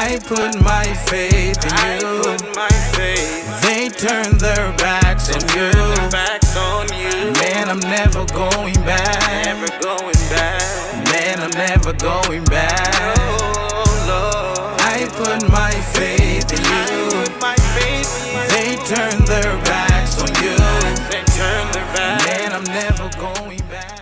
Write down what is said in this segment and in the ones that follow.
I put my faith in you. They turn their backs on you. Man, I'm never going back. Man, I'm never going back. I put my faith in you. They turn their backs on you. Man, I'm never going back.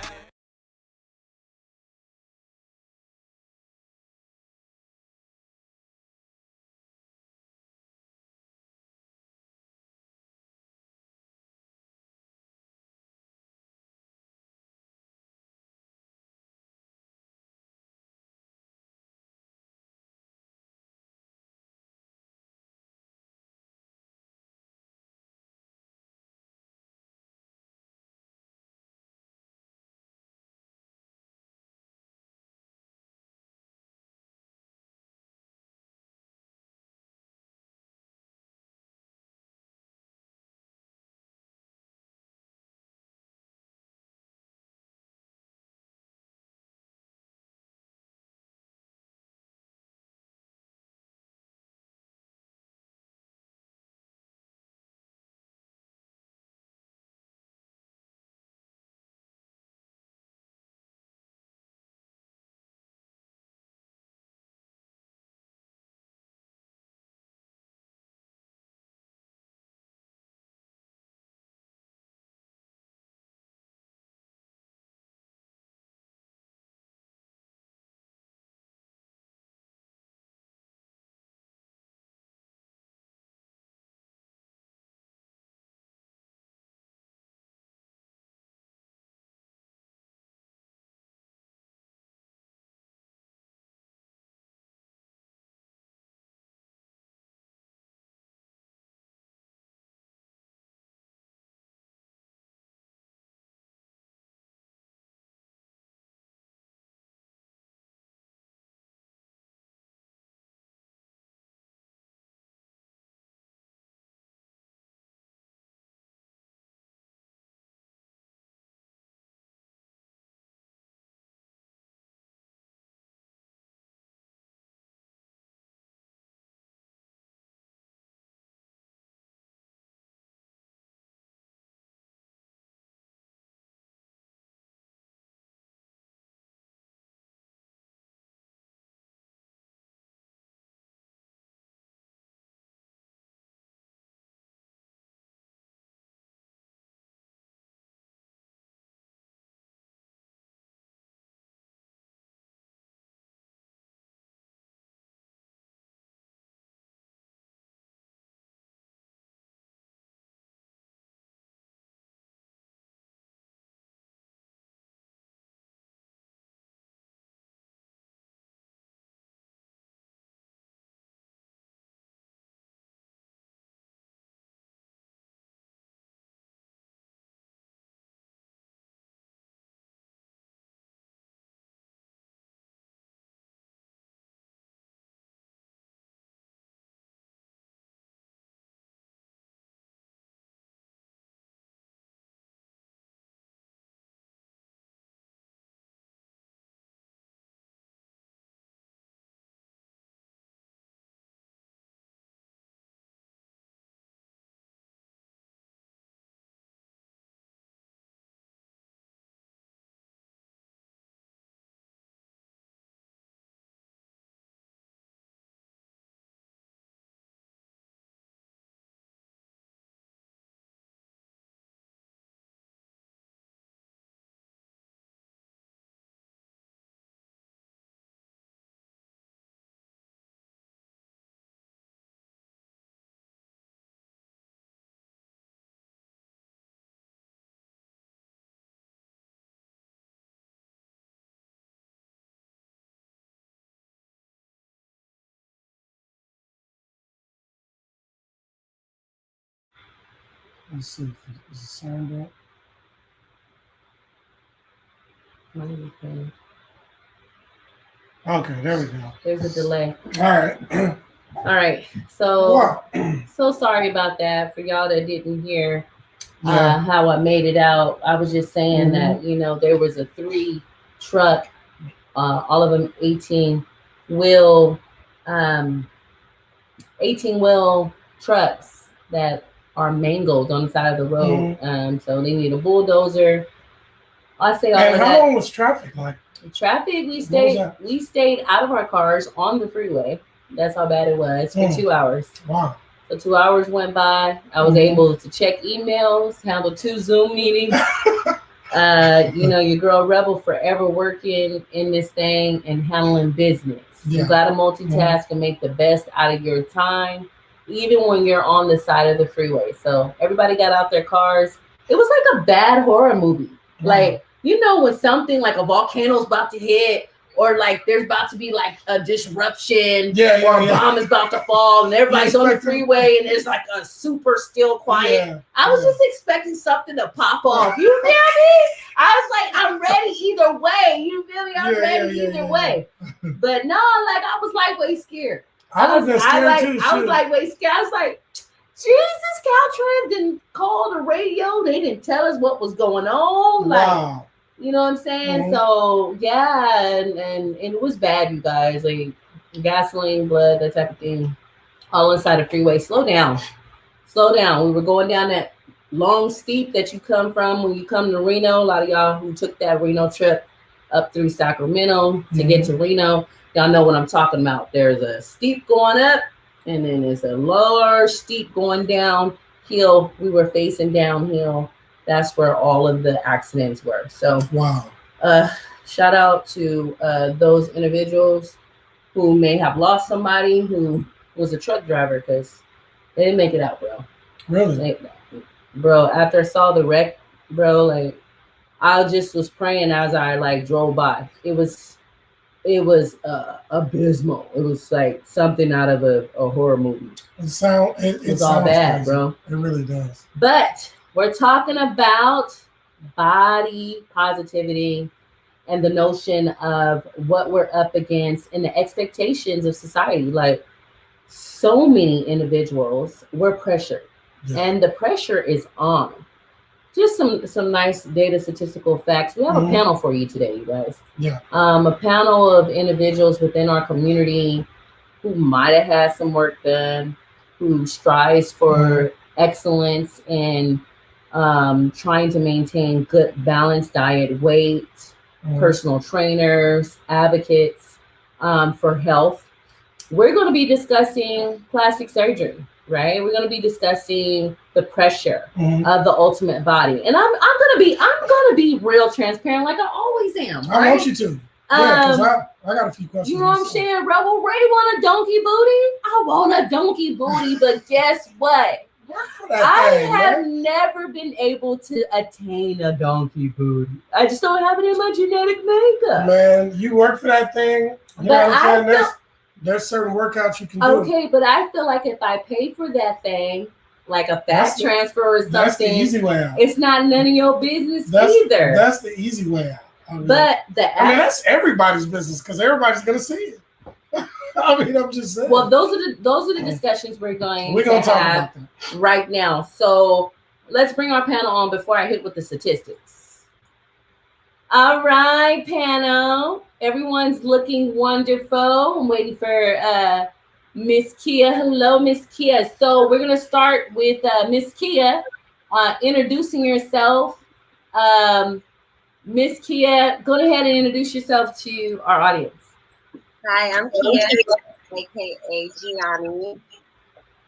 Let's see if it's signed up. Okay, there we go. There's a delay. All right. All right. So, so sorry about that for y'all that didn't hear how I made it out. I was just saying that, you know, there was a 3 truck, all of them 18 wheel 18-wheel trucks that are mangled on the side of the road. So they need a bulldozer. I say all And of how that. long was traffic like? Traffic, we stayed out of our cars on the freeway. That's how bad it was for 2 hours. Wow. So 2 hours went by. I was able to check emails, handle 2 Zoom meetings. Your girl Rebel forever working in this thing and handling business. Yeah. You got to multitask and make the best out of your time, even when you're on the side of the freeway. So everybody got out their cars. It was like a bad horror movie. Like, when something like a volcano's about to hit, or like there's about to be like a disruption, or a bomb is about to fall, and everybody's on the freeway, and it's like a super still quiet. I was just expecting something to pop off. You feel me? I was like, I'm ready either way. You feel me? I'm ready either way. But no, like I was like way scared. I was like way scared. I was like, Jesus, Caltrans didn't call the radio. They didn't tell us what was going on. Like, you know what I'm saying? So yeah, and it was bad, you guys. Like gasoline, blood, that type of thing, all inside the freeway. Slow down. We were going down that long steep that you come from when you come to Reno. A lot of y'all who took that Reno trip up through Sacramento to get to Reno, y'all know what I'm talking about. There's a steep going up, and then there's a lower steep going downhill. We were facing downhill. That's where all of the accidents were. So shout out to those individuals who may have lost somebody who was a truck driver, because they didn't make it out, bro. Really? Bro, after I saw the wreck, bro, like I just was praying as I like drove by. It was abysmal. It was like something out of a horror movie. It's all bad, crazy, bro. It really does. But we're talking about body positivity and the notion of what we're up against and the expectations of society. Like so many individuals were pressured, and the pressure is on. Just some nice data statistical facts. We have a panel for you today, you guys. Yeah. A panel of individuals within our community who might have had some work done, who strives for excellence and trying to maintain good balanced diet, weight, personal trainers, advocates for health. We're going to be discussing plastic surgery, right? We're going to be discussing the pressure of the ultimate body, and I'm gonna be real transparent, like I always am. Right? I want you to. Yeah, because I got a few questions. You know what I'm saying? Rebel Ray want a donkey booty. I want a donkey booty, but guess what? I have never been able to attain a donkey booty. I just don't have it in my genetic makeup. Man, you work for that thing. You know what I'm saying? There's certain workouts you can do. Okay, but I feel like if I pay for that thing, like a fast transfer or something, that's the easy way out. It's not none of your business either. That's the easy way out. I mean, that's everybody's business because everybody's gonna see it. I mean, I'm just saying. Well, those are the discussions we're going to have right now. So let's bring our panel on before I hit with the statistics. All right, panel. Everyone's looking wonderful. I'm waiting for Miss Kia. Hello, Miss Kia. So we're gonna start with Miss Kia introducing yourself. Miss Kia, go ahead and introduce yourself to our audience. Hi, I'm Kia, aka Gianni.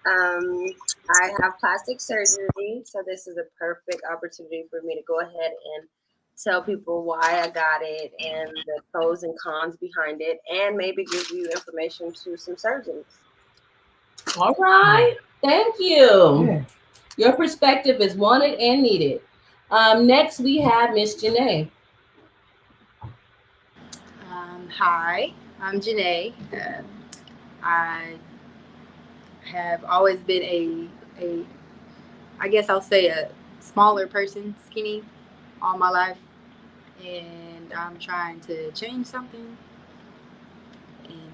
I have plastic surgery, so this is a perfect opportunity for me to go ahead and tell people why I got it and the pros and cons behind it, and maybe give you information to some surgeons. All right, thank you. Your perspective is wanted and needed. Next, we have Miss Janae. Hi, I'm Janae. I have always been I guess I'll say a smaller person, skinny, all my life, and I'm trying to change something. And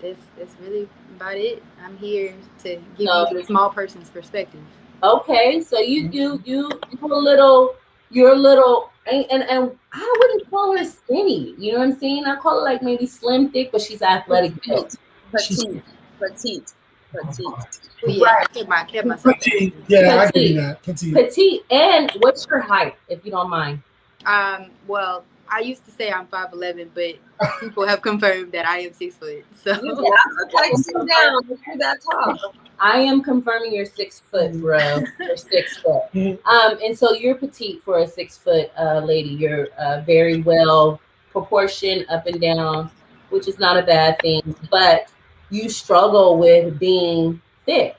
that's really about it. I'm here to give you the small person's perspective. Okay, so you're a little, and I wouldn't call her skinny. You know what I'm saying? I call her like maybe slim, thick, but she's athletic built. Petite. petite. Well, yeah, I kept myself. Petite. Yeah, I give you Petite. that. Petite. Petite. And what's your height, if you don't mind? Well, I used to say I'm 5'11", but people have confirmed that I am 6 foot. So You look like sit down. You're that tall. I am confirming you're 6 foot, bro. You're 6 foot. And so you're petite for a 6 foot lady. You're very well proportioned up and down, which is not a bad thing. But you struggle with being thick.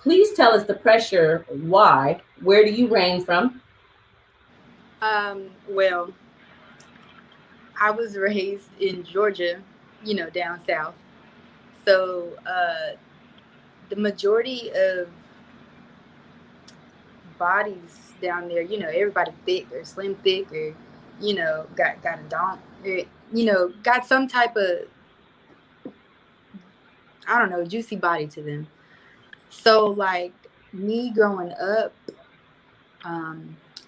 Please tell us the pressure. Why? Where do you reign from? well, I was raised in Georgia, down south. So the majority of bodies down there, everybody thick or slim thick or, got a donk, or, got some type of, I don't know, juicy body to them. So like me growing up,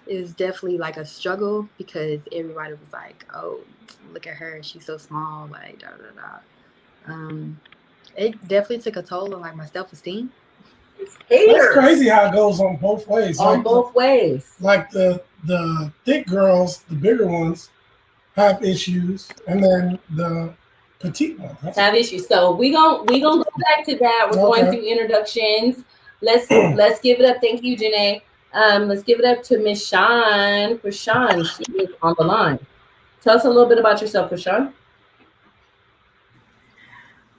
is definitely like a struggle because everybody was like, oh, look at her, she's so small, like da da da. It definitely took a toll on like my self-esteem. That's crazy how it goes on both ways. On both ways. Like the thick girls, the bigger ones, have issues, and then the petite ones have issues. So we gonna go back to that. We're going through introductions. Let's give it up. Thank you, Janae. Let's give it up to Miss Sean. For Sean, she is on the line. Tell us a little bit about yourself, Sean.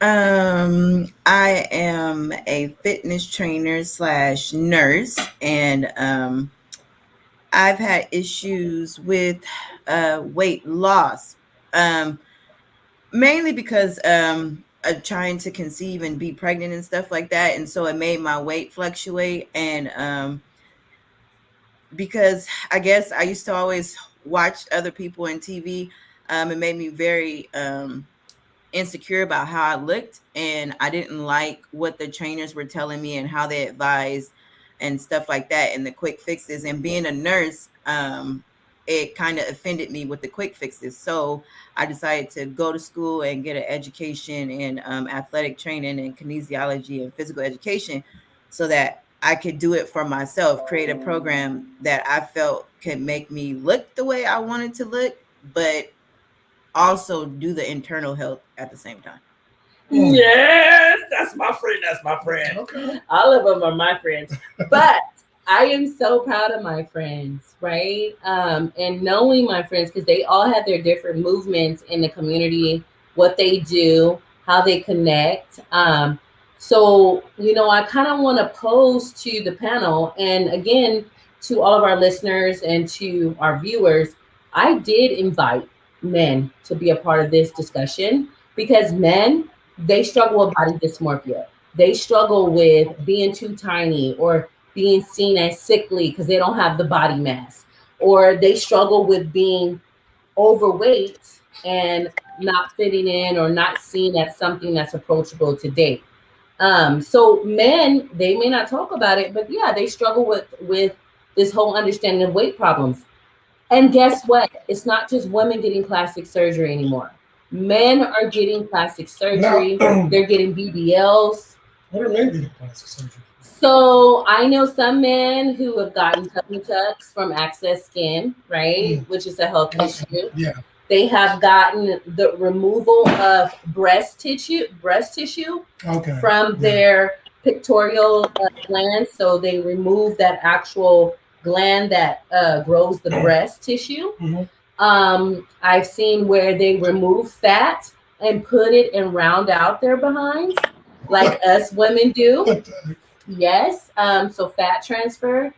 I am a fitness trainer / nurse, and I've had issues with weight loss, mainly because of trying to conceive and be pregnant and stuff like that, and so it made my weight fluctuate. And because I guess I used to always watch other people on TV, it made me very insecure about how I looked, and I didn't like what the trainers were telling me and how they advised and stuff like that, and the quick fixes. And being a nurse, it kind of offended me with the quick fixes. So I decided to go to school and get an education in athletic training and kinesiology and physical education, so that I could do it for myself, create a program that I felt could make me look the way I wanted to look, but also do the internal health at the same time. Yes, that's my friend. That's my friend. Okay. All of them are my friends. But I am so proud of my friends, right? And knowing my friends, because they all have their different movements in the community, what they do, how they connect. So, I kind of want to pose to the panel, and again, to all of our listeners and to our viewers, I did invite men to be a part of this discussion, because men, they struggle with body dysmorphia. They struggle with being too tiny or being seen as sickly because they don't have the body mass, or they struggle with being overweight and not fitting in or not seen as something that's approachable to date. So men, they may not talk about it, but yeah, they struggle with this whole understanding of weight problems. And guess what? It's not just women getting plastic surgery anymore. Men are getting plastic surgery. They're getting BBLs. What are men getting plastic surgery? So I know some men who have gotten tummy tucks from Access Skin, right? Which is a health issue. Yeah. They have gotten the removal of breast tissue from their pictorial glands. So they remove that actual gland that grows the breast tissue. I've seen where they remove fat and put it and round out their behinds, like us women do. Yes. So fat transfer.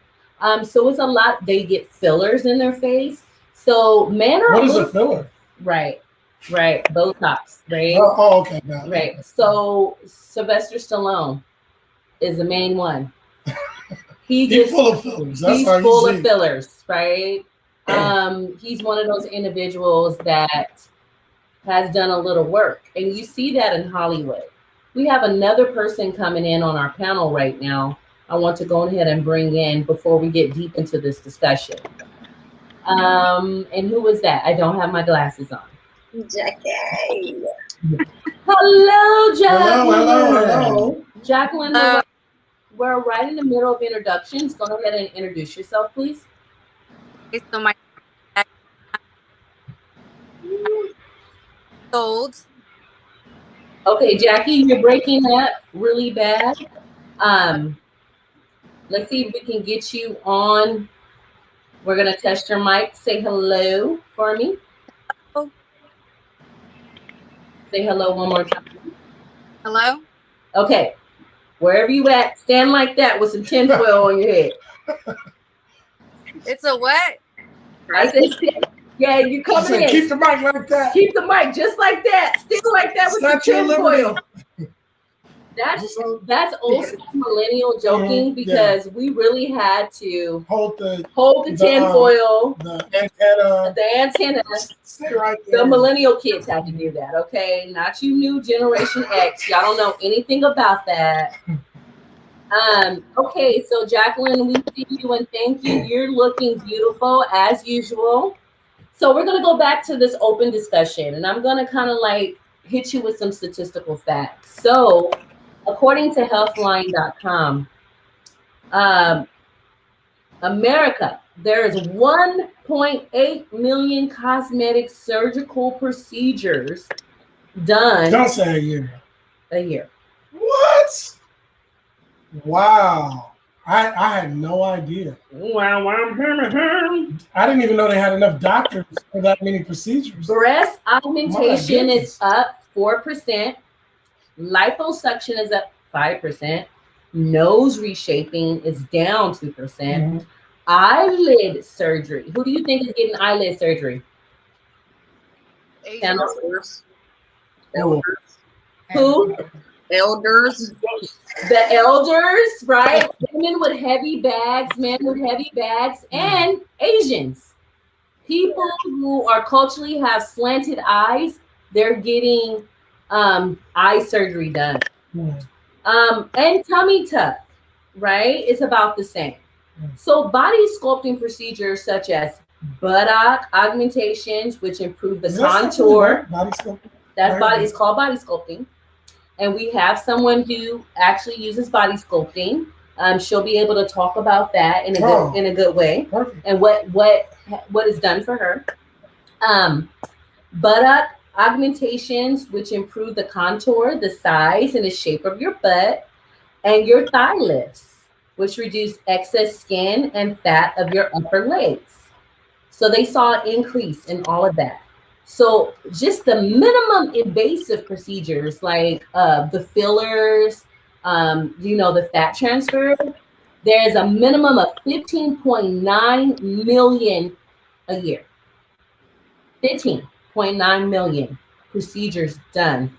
So it's a lot. They get fillers in their face. So men are. What is a filler? Right. Botox. Right. Okay. Right. So Sylvester Stallone is the main one. He's full of fillers. He's full of fillers, right? He's one of those individuals that has done a little work, and you see that in Hollywood. We have another person coming in on our panel right now. I want to go ahead and bring in before we get deep into this discussion. And who is that? I don't have my glasses on. Jackie. Hello, Jackie. Hello. Jacqueline, we're right in the middle of introductions. Go ahead and introduce yourself, please. So my old. Okay, Jackie, you're breaking up really bad. Let's see if we can get you on. We're gonna test your mic. Say hello for me. Oh. Say hello one more time. Hello. Okay, wherever you at, stand like that with some tinfoil on your head. It's a what? I said, yeah, you come in. Keep the mic like that. Keep the mic just like that. Still like that with the tinfoil. That's also millennial joking because we really had to hold the tinfoil, the antenna. Stay right there. The millennial kids had to do that, okay? Not you new Generation X. Y'all don't know anything about that. Okay, so Jacqueline, we see you and thank you. You're looking beautiful as usual. So we're gonna go back to this open discussion, and I'm gonna kind of like hit you with some statistical facts. So according to healthline.com, America, there is 1.8 million cosmetic surgical procedures done. Don't say a year. A year. What? Wow. I had no idea. Wow. I didn't even know they had enough doctors for that many procedures. Breast augmentation is up 4%. Liposuction is up 5%. Nose reshaping is down 2%. Mm-hmm. Eyelid surgery. Who do you think is getting eyelid surgery? Elders. Who? Elders. The elders, right? Women with heavy bags, men with heavy bags, and Asians. People who are culturally have slanted eyes, they're getting eye surgery done. And tummy tuck, right? It's about the same. So body sculpting procedures such as buttock augmentations, which improve the contour. Body sculpting? It's called body sculpting. And we have someone who actually uses body sculpting. She'll be able to talk about that in a good way. Perfect. And what is done for her. Buttock augmentations, which improve the contour, the size, and the shape of your butt, and your thigh lifts, which reduce excess skin and fat of your upper legs. So they saw an increase in all of that. So just the minimum invasive procedures like the fillers, the fat transfer, there's a minimum of 15.9 million a year. 15.9 million procedures done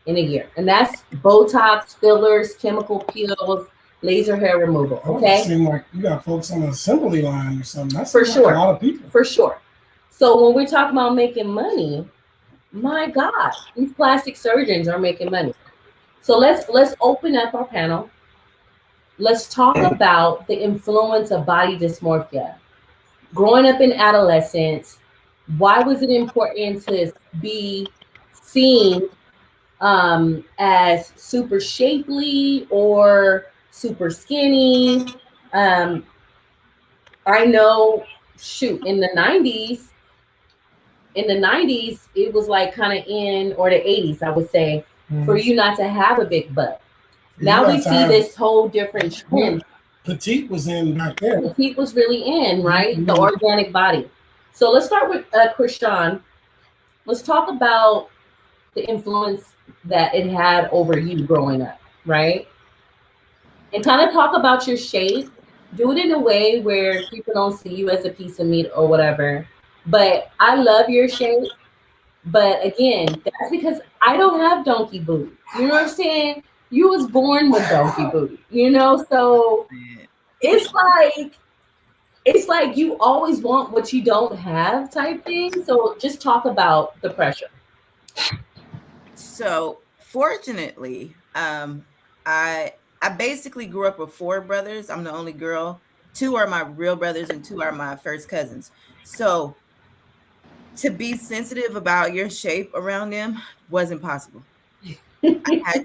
in a year. And that's Botox, fillers, chemical peels, laser hair removal. Okay. It seems like you got folks on the assembly line or something. That's for sure. Like a lot of people. For sure. So when we're talking about making money, my God, these plastic surgeons are making money. So let's open up our panel. Let's talk about the influence of body dysmorphia. Growing up in adolescence, why was it important to be seen as super shapely or super skinny? I know, in the 90s, it was like kind of in, or the 80s, I would say, for you not to have a big butt. Now we see this whole different trend. Petite was in back there. Petite was really in, right? The organic body. So let's start with Krishan. Let's talk about the influence that it had over you growing up, right? And kind of talk about your shape. Do it in a way where people don't see you as a piece of meat or whatever. But I love your shape. But again, that's because I don't have donkey booty. You know what I'm saying? You was born with donkey booty, so it's like you always want what you don't have type thing. So just talk about the pressure. So fortunately, I basically grew up with 4 brothers. I'm the only girl. 2 are my real brothers and 2 are my first cousins. So to be sensitive about your shape around them wasn't possible. I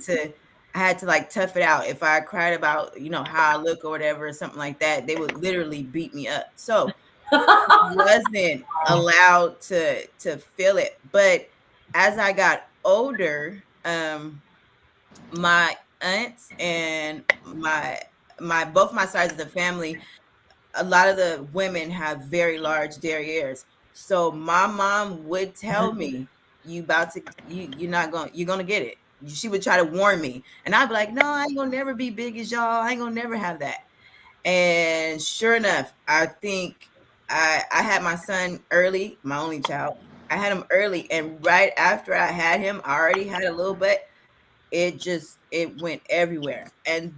I had to like tough it out. If I cried about, you know, how I look or whatever, or something like that, they would literally beat me up. So wasn't allowed to feel it. But as I got older, my aunts and my both my sides of the family, a lot of the women have very large derrieres. So my mom would tell me, "You about to you're gonna get it." She would try to warn me, and I'd be like, "No, I ain't gonna never be big as y'all. I ain't gonna never have that." And sure enough, I think I had my son early, my only child. I had him early, and right after I had him, I already had a little butt. It went everywhere. And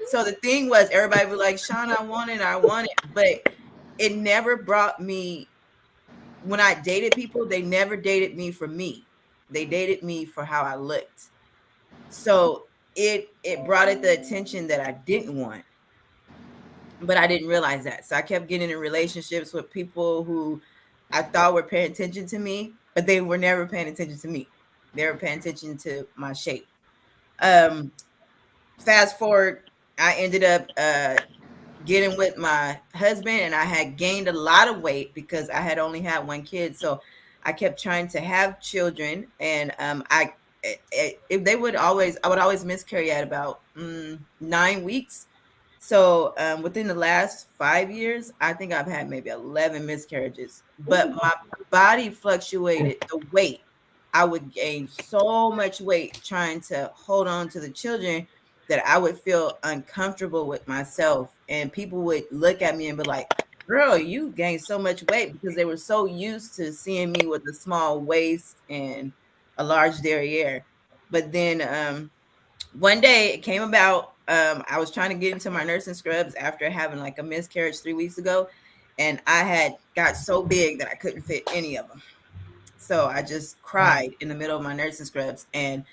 so the thing was, everybody was like, Sean, I want it. But it never brought me, when I dated people, they never dated me for me. They dated me for how I looked. So it brought it the attention that I didn't want. But I didn't realize that. So I kept getting in relationships with people who I thought were paying attention to me, but they were never paying attention to me. They were paying attention to my shape. Um, Fast forward, I ended up getting with my husband, and I had gained a lot of weight because I had only had one kid. So I kept trying to have children, and if they would always, I would always miscarry at about 9 weeks. So within the last 5 years, I think I've had maybe 11 miscarriages. But my body fluctuated the weight. I would gain so much weight trying to hold on to the children that I would feel uncomfortable with myself. And people would look at me and be like, girl, you gained so much weight, because they were so used to seeing me with a small waist and a large derriere. But then one day it came about, I was trying to get into my nursing scrubs after having like a miscarriage 3 weeks ago, and I had got so big that I couldn't fit any of them. So I just cried in the middle of my nursing scrubs, and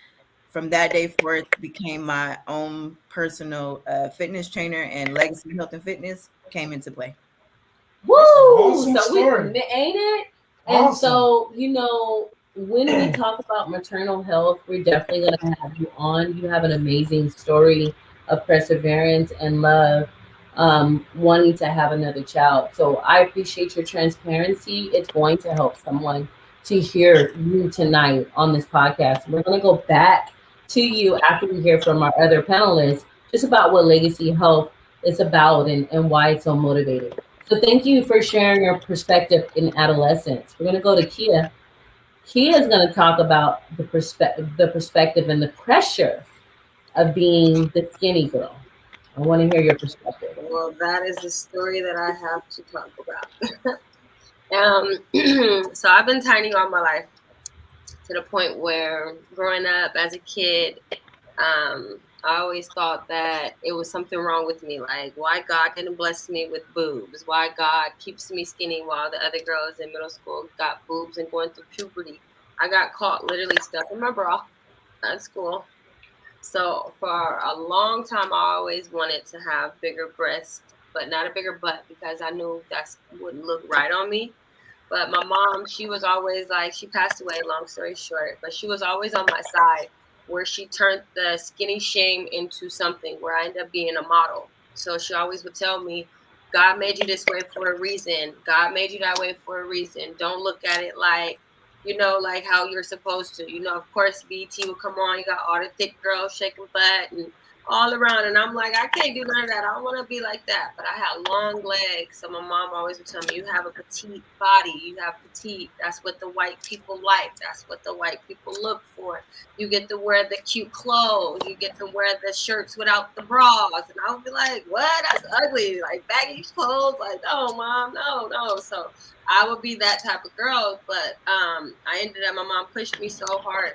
from that day forth became my own personal fitness trainer, and Legacy Health and Fitness came into play. Woo! Awesome So story. ain't it? Awesome. And so, you know, when we talk about maternal health, we're definitely going to have you on. You have an amazing story of perseverance and love, wanting to have another child. So I appreciate your transparency. It's going to help someone to hear you tonight on this podcast. We're going to go back to you after we hear from our other panelists just about what Legacy Health is about and why it's so motivated. So thank you for sharing your perspective in adolescence. We're going to go to Kia. Kia is going to talk about the perspective and the pressure of being the skinny girl. I want to hear your perspective. Well, that is the story that I have to talk about. So I've been tiny all my life, to the point where growing up as a kid, I always thought that it was something wrong with me. Like, why God didn't bless me with boobs? Why God keeps me skinny while the other girls in middle school got boobs and going through puberty? I got caught literally stuck in my bra at school. So for a long time, I always wanted to have bigger breasts, but not a bigger butt, because I knew that wouldn't look right on me. But my mom, she was always like, she passed away, long story short, but she was always on my side, where she turned the skinny shame into something where I ended up being a model. So she always would tell me, God made you this way for a reason. God made you that way for a reason. Don't look at it like, you know, like how you're supposed to. You know, of course, BT will come on. You got all the thick girls shaking butt and all around. And I'm like, I can't do none of that. I don't want to be like that. But I had long legs. So my mom always would tell me, you have a petite body. You have petite. That's what the white people like. That's what the white people look for. You get to wear the cute clothes. You get to wear the shirts without the bras. And I would be like, what? That's ugly. Like baggy clothes. Like, no, mom, no. So I would be that type of girl. But I ended up, my mom pushed me so hard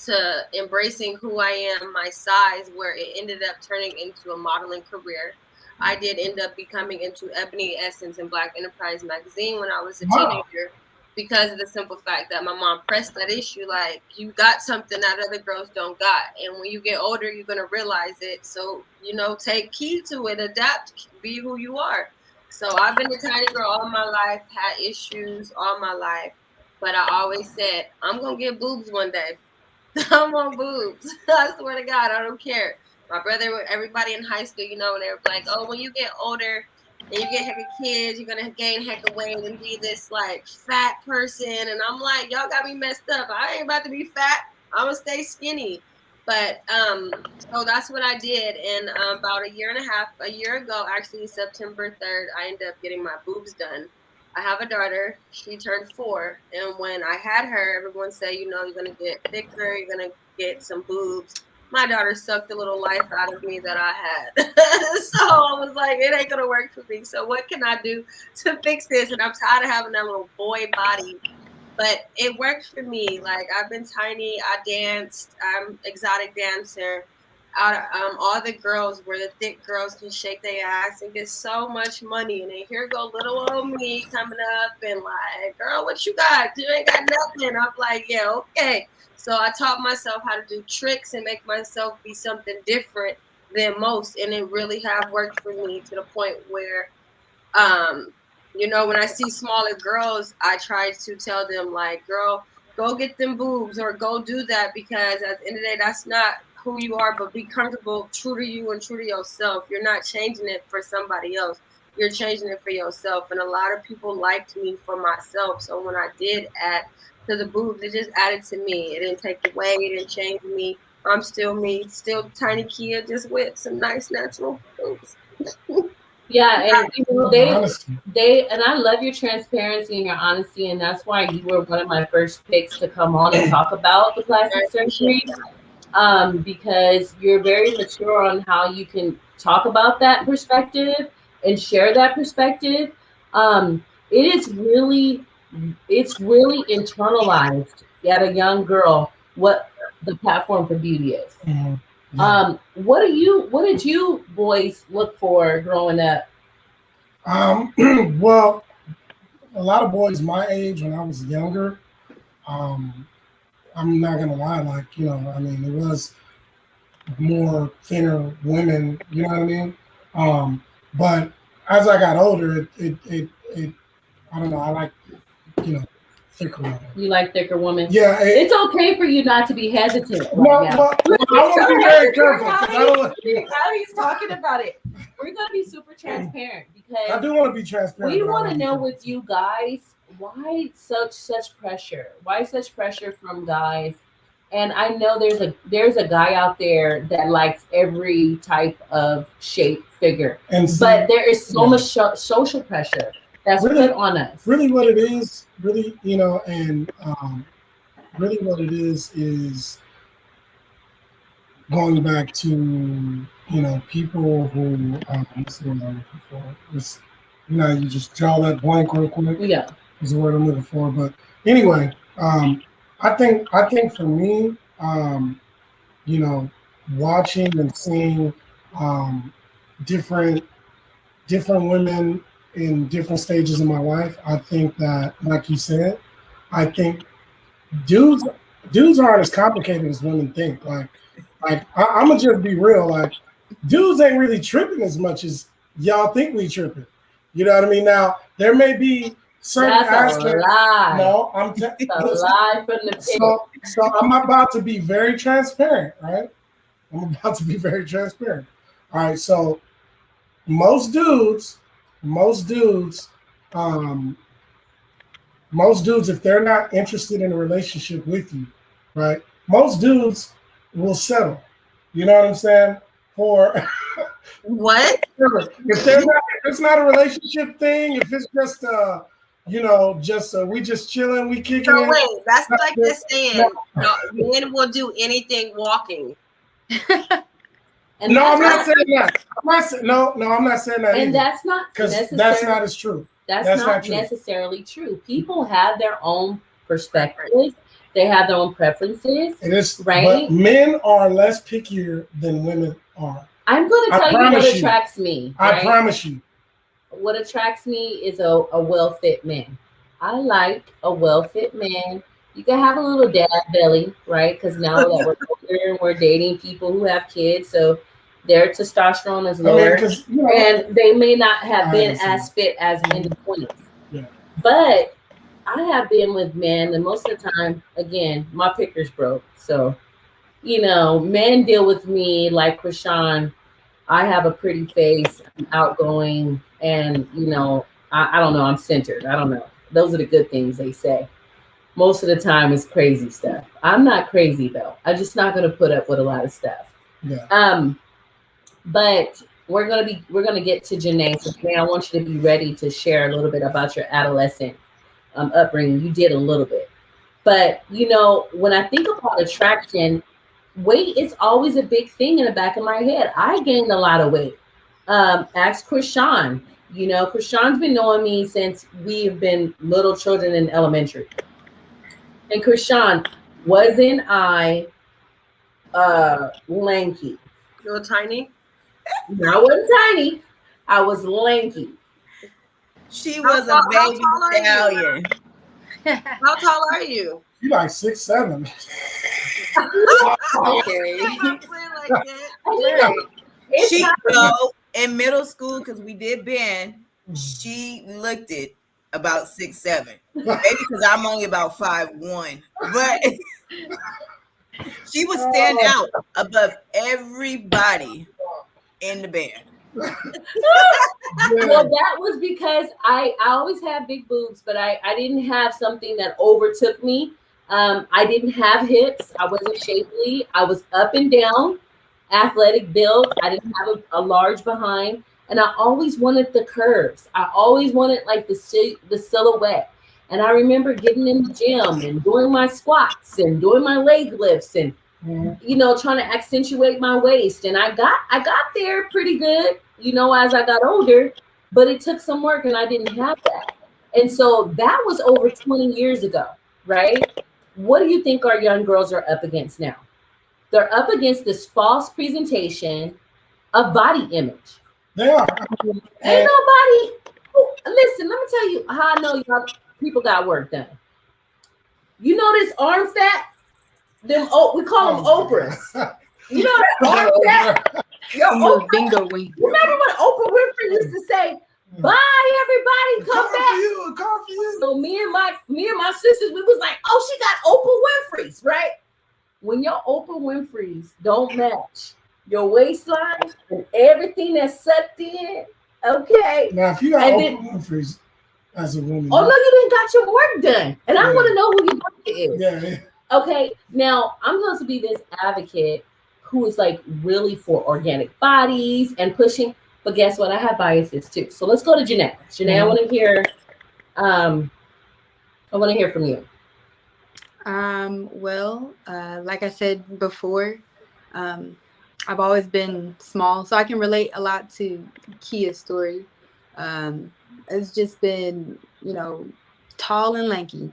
to embracing who I am, my size, where it ended up turning into a modeling career. I did end up becoming into Ebony Essence and Black Enterprise magazine when I was a teenager, because of the simple fact that my mom pressed that issue, like, you got something that other girls don't got. And when you get older, you're going to realize it. So, you know, take heed to it, adapt, be who you are. So I've been a tiny girl all my life, had issues all my life. But I always said, I'm going to get boobs one day. I want boobs. I swear to God, I don't care. My brother, everybody in high school, you know, they were like, oh, when you get older and you get heck of kids, you're gonna gain heck of weight and be this like fat person. And I'm like, y'all got me messed up. I ain't about to be fat. I'm gonna stay skinny. But so that's what I did. And about a year ago, actually September 3rd, I ended up getting my boobs done. I have a daughter. She turned 4. And when I had her, everyone said, you know, you're going to get thicker. You're going to get some boobs. My daughter sucked the little life out of me that I had. So I was like, it ain't going to work for me. So what can I do to fix this? And I'm tired of having that little boy body. But it worked for me. Like, I've been tiny. I danced. I'm exotic dancer. All the girls where the thick girls can shake their ass and get so much money, and then here go little old me coming up and like, girl, what you got? You ain't got nothing. I'm like, yeah, okay. So I taught myself how to do tricks and make myself be something different than most, and it really have worked for me to the point where you know, when I see smaller girls, I try to tell them like, girl, go get them boobs or go do that, because at the end of the day, that's not who you are, but be comfortable, true to you and true to yourself. You're not changing it for somebody else. You're changing it for yourself. And a lot of people liked me for myself. So when I did add to the boobs, it just added to me. It didn't take away. It didn't change me. I'm still me, still tiny kid, just with some nice natural boobs. Yeah, and you know, Honesty. they and I love your transparency and your honesty, and that's why you were one of my first picks to come on and talk about the plastic surgery. Because you're very mature on how you can talk about that perspective and share that perspective. It's really internalized at a young girl what the platform for beauty is. Mhm. What did you boys look for growing up? Well, a lot of boys my age when I was younger, um, I'm not gonna lie, like, you know, I mean, it was more thinner women, you know what I mean? But as I got older, it I don't know, I like, you know, thicker women. You like thicker women? Yeah, It's okay for you not to be hesitant well, right now. well, I want to be very careful because I don't. How he's talking about it. We're gonna be super transparent I because do want to be transparent. we but I want to wanna be know careful. with you guys why such pressure. Why such pressure from guys? And I know there's a guy out there that likes every type of shape figure, And see, but there is so yeah. much social pressure that's Really- put on us. really what it is, really, you know, and really what it is going back to, you know, people who what's the word I'm looking for? It's, you know, you just draw that blank real quick. Yeah. Is the word I'm looking for. But anyway, I think for me, you know, watching and seeing different women in different stages of my life, I think that, like you said, I think dudes aren't as complicated as women think. Like I'm gonna just be real. Like, dudes ain't really tripping as much as y'all think we tripping. You know what I mean? Now there may be certain That's a lie. No, I'm a lie from the pit. So I'm about to be very transparent, right? I'm about to be very transparent. All right, so most dudes, if they're not interested in a relationship with you, right? Most dudes will settle. You know what I'm saying? For What? if it's not a relationship thing, if it's just you know, just we just chilling, we kicking No, it. wait, that's like this saying, no, men will do anything walking. And No, I'm that's not saying that. I'm not saying that. And either. that's not Because necessarily that's not as true. That's not true. necessarily true. People have their own perspectives. They have their own preferences. It is right. But men are less pickier than women are. I'm going to tell you what attracts me. I right? promise you. What attracts me is a well-fit man. I like a well-fit man. You can have a little dad belly, right? Because now that we're older and we're dating people who have kids, so their testosterone is lower, you know, and they may not have been as fit as in the 20s. Yeah. But I have been with men, and most of the time, again, my picker's broke, so you know, men deal with me like Krishan. I have a pretty face, I'm outgoing, and you know, I don't know, I'm centered. I don't know. Those are the good things they say. Most of the time it's crazy stuff. I'm not crazy though. I'm just not gonna put up with a lot of stuff. Yeah. But we're gonna get to Janae. So Janae, I want you to be ready to share a little bit about your adolescent upbringing. You did a little bit. But you know, when I think about attraction, weight is always a big thing in the back of my head. I gained a lot of weight. Ask Krishan. You know, Krishan's been knowing me since we've been little children in elementary. And Krishan, wasn't I lanky? You were tiny. No, I wasn't tiny. I was lanky. She was a baby stallion. How tall are you? You like 6'7". Okay. She go in middle school because we did band. She looked it about 6'7". Maybe because I'm only about 5'1", but she would stand out above everybody in the band. Well, that was because I always had big boobs, but I didn't have something that overtook me. I didn't have hips. I wasn't shapely. I was up and down, athletic build. I didn't have a large behind, and I always wanted the curves. I always wanted like the silhouette. And I remember getting in the gym and doing my squats and doing my leg lifts and you know, trying to accentuate my waist. And I got there pretty good, you know, as I got older, but it took some work and I didn't have that. And so that was over 20 years ago, right? What do you think our young girls are up against now? They're up against this false presentation of body image. They are. Ain't nobody. Listen, let me tell you how I know y'all people got work done. You know this arm fat? Them we call them Oprahs. You know that arm fat? Yo, Oprah, bingo wing. remember when Oprah Winfrey used to say, "Bye, everybody, come back." Come for you. So me and my sisters, we was like, "Oh, she got Oprah Winfrey's, right?" When your Oprah Winfrey's don't match your waistline and everything that's sucked in, okay. Now, if you got Oprah Winfrey's as a woman, oh no, you didn't got your work done, and I want to know who your work is. Yeah. Okay, now I'm supposed to be this advocate who is like really for organic bodies and pushing, but guess what? I have biases too. So let's go to Janae. Janae, I want to hear. I want to hear from you. Well, like I said before, I've always been small, so I can relate a lot to Kia's story. It's just been, you know, tall and lanky.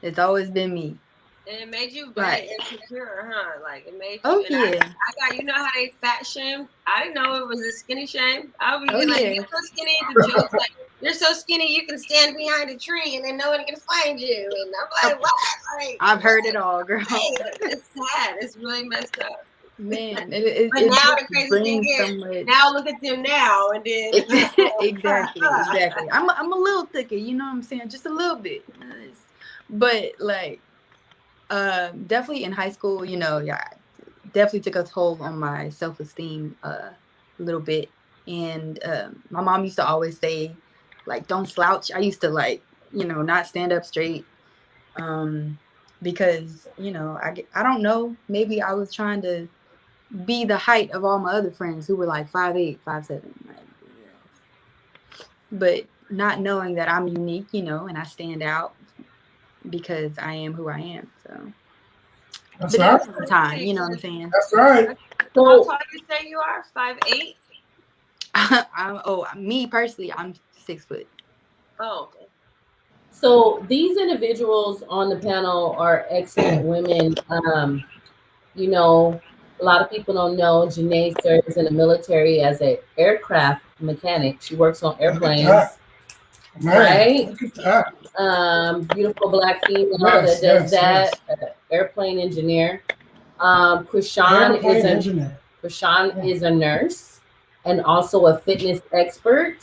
It's always been me. And it made you very insecure, huh? Like it made you. Oh yeah. I got, you know how they fat shame? I didn't know it was a skinny shame. I would be like, yeah. "You're so skinny." The joke's like, "You're so skinny, you can stand behind a tree and then no one can find you." And I'm like, "What?" Like, I've heard it all, girl. It's sad. It's really messed up. Man, but now the crazy thing is, now look at them now, and then exactly. I'm a little thicker, you know what I'm saying? Just a little bit. But like, definitely in high school, you know, yeah, definitely took a toll on my self-esteem a little bit. And my mom used to always say, like, don't slouch. I used to like, you know, not stand up straight, because you know, I don't know, maybe I was trying to be the height of all my other friends who were like 5'8", 5'7", like, but not knowing that I'm unique, you know, and I stand out because I am who I am. So that's right. The time, you know what I'm saying? That's right. So how tall do you say you are? 5'8"? Me personally, I'm 6 foot. Oh, okay. So these individuals on the panel are excellent women. You know, a lot of people don't know Janae serves in the military as an aircraft mechanic. She works on airplanes. Right? Beautiful black female that does that. Airplane engineer. Krishan is a nurse and also a fitness expert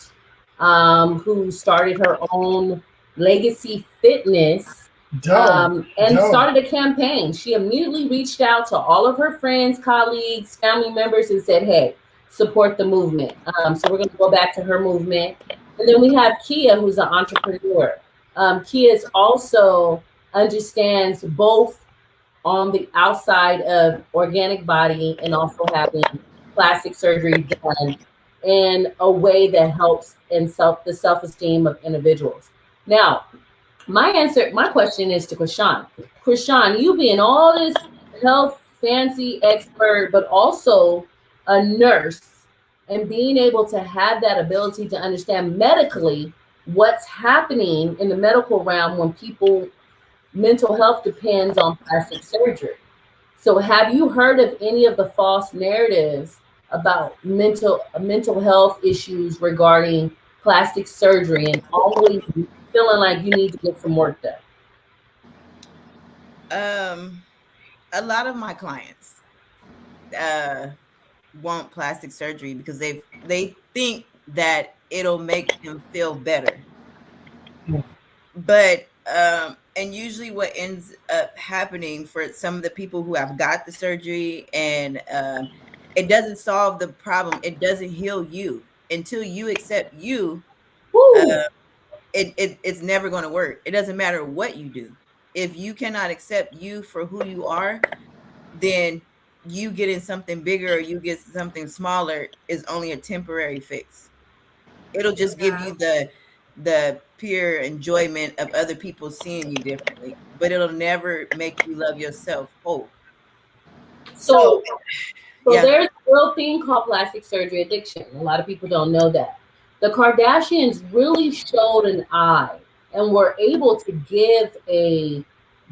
who started her own Legacy Fitness and started a campaign. She immediately reached out to all of her friends, colleagues, family members, and said, "Hey, support the movement." So we're going to go back to her movement, and then we have Kia, who's an entrepreneur. Kia is also understands both on the outside of organic body and also having plastic surgery done in a way that helps in the self-esteem of individuals. Now, my question is to Krishan. Krishan, you being all this health fancy expert, but also a nurse, and being able to have that ability to understand medically what's happening in the medical realm when people mental health depends on plastic surgery. So have you heard of any of the false narratives about mental health issues regarding plastic surgery and always feeling like you need to get some work done? A lot of my clients want plastic surgery because they think that it'll make them feel better. But and usually what ends up happening for some of the people who have got the surgery, and it doesn't solve the problem. It doesn't heal you until you accept you. It's never going to work. It doesn't matter what you do. If you cannot accept you for who you are, then you getting something bigger or you get something smaller is only a temporary fix. It'll just give you the pure enjoyment of other people seeing you differently, but it'll never make you love yourself whole. So there's a real thing called plastic surgery addiction. A lot of people don't know that. The Kardashians really showed an eye and were able to give a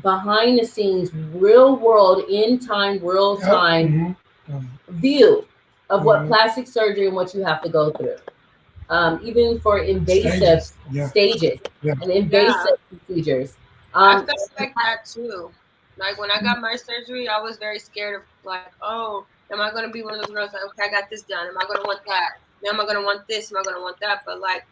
behind the scenes, real world, in time, real time view of what plastic surgery and what you have to go through. Even for invasive stages and invasive procedures. I felt like that too. Like when I got my surgery, I was very scared of like, oh, am I going to be one of those girls like, okay, I got this done. Am I going to want that? Am I going to want this? Am I going to want that? But like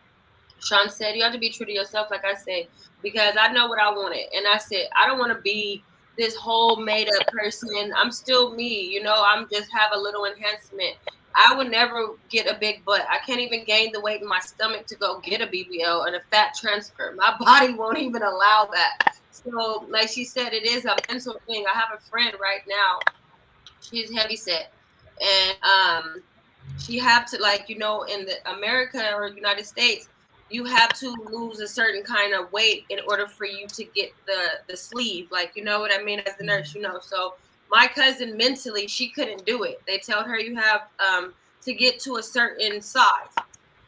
Sean said, you have to be true to yourself, like I said, because I know what I wanted. And I said, I don't want to be this whole made up person. I'm still me, you know, I'm just have a little enhancement. I would never get a big butt. I can't even gain the weight in my stomach to go get a BBL and a fat transfer. My body won't even allow that. So like she said, it is a mental thing. I have a friend right now. She's heavy set. And she have to, like, you know, in the America or United States, you have to lose a certain kind of weight in order for you to get the sleeve. Like, you know what I mean? As the nurse, you know. So my cousin mentally, she couldn't do it. They told her you have to get to a certain size.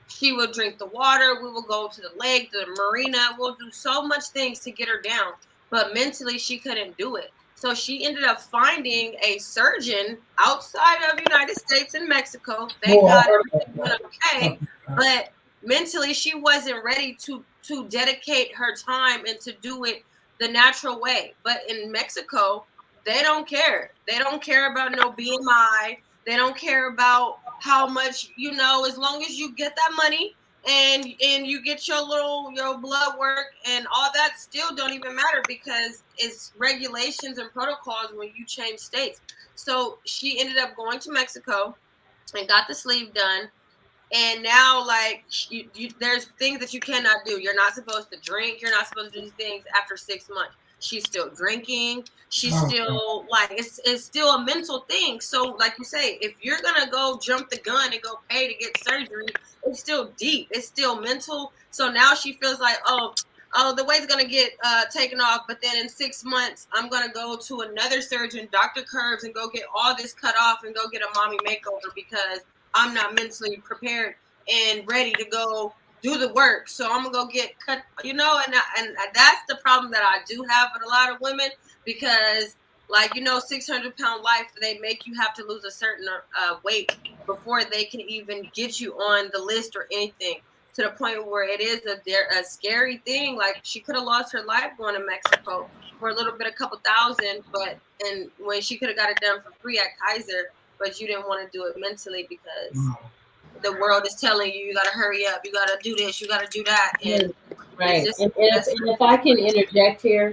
She will drink the water. We will go to the lake, the marina. We'll do so much things to get her down. But mentally, she couldn't do it. So she ended up finding a surgeon outside of United States and Mexico. Thank God everything went okay. But mentally, she wasn't ready to dedicate her time and to do it the natural way. But in Mexico, they don't care. They don't care about no BMI. They don't care about how much, you know, as long as you get that money and you get your blood work and all that, still don't even matter because it's regulations and protocols when you change states. So she ended up going to Mexico and got the sleeve done. And now, like, there's things that you cannot do. You're not supposed to drink. You're not supposed to do things after 6 months. She's still drinking. She's still, like, it's still a mental thing. So, like you say, if you're going to go jump the gun and go pay to get surgery, it's still deep. It's still mental. So now she feels like, oh, the weight's going to get taken off. But then in 6 months, I'm going to go to another surgeon, Dr. Curves, and go get all this cut off and go get a mommy makeover because I'm not mentally prepared and ready to go do the work. So I'm gonna go get cut, you know, and that's the problem that I do have with a lot of women because, like, you know, 600-pound life, they make you have to lose a certain weight before they can even get you on the list or anything, to the point where it is a scary thing. Like, she could have lost her life going to Mexico for a little bit, a couple thousand, and when she could have got it done for free at Kaiser, but you didn't want to do it mentally because the world is telling you, you got to hurry up, you got to do this, you got to do that. And right. And if I can interject here,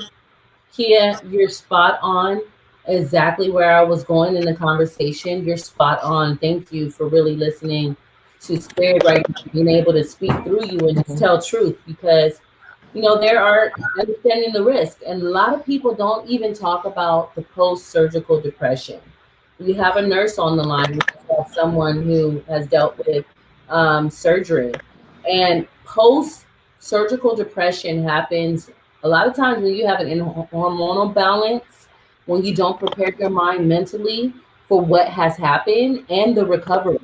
Kia, you're spot on. Exactly where I was going in the conversation. You're spot on. Thank you for really listening to Spirit right now, being able to speak through you and tell truth because there are understanding the risk. And a lot of people don't even talk about the post-surgical depression. We have a nurse on the line. We have someone who has dealt with surgery. And post-surgical depression happens a lot of times when you have an hormonal balance, when you don't prepare your mind mentally for what has happened and the recovery.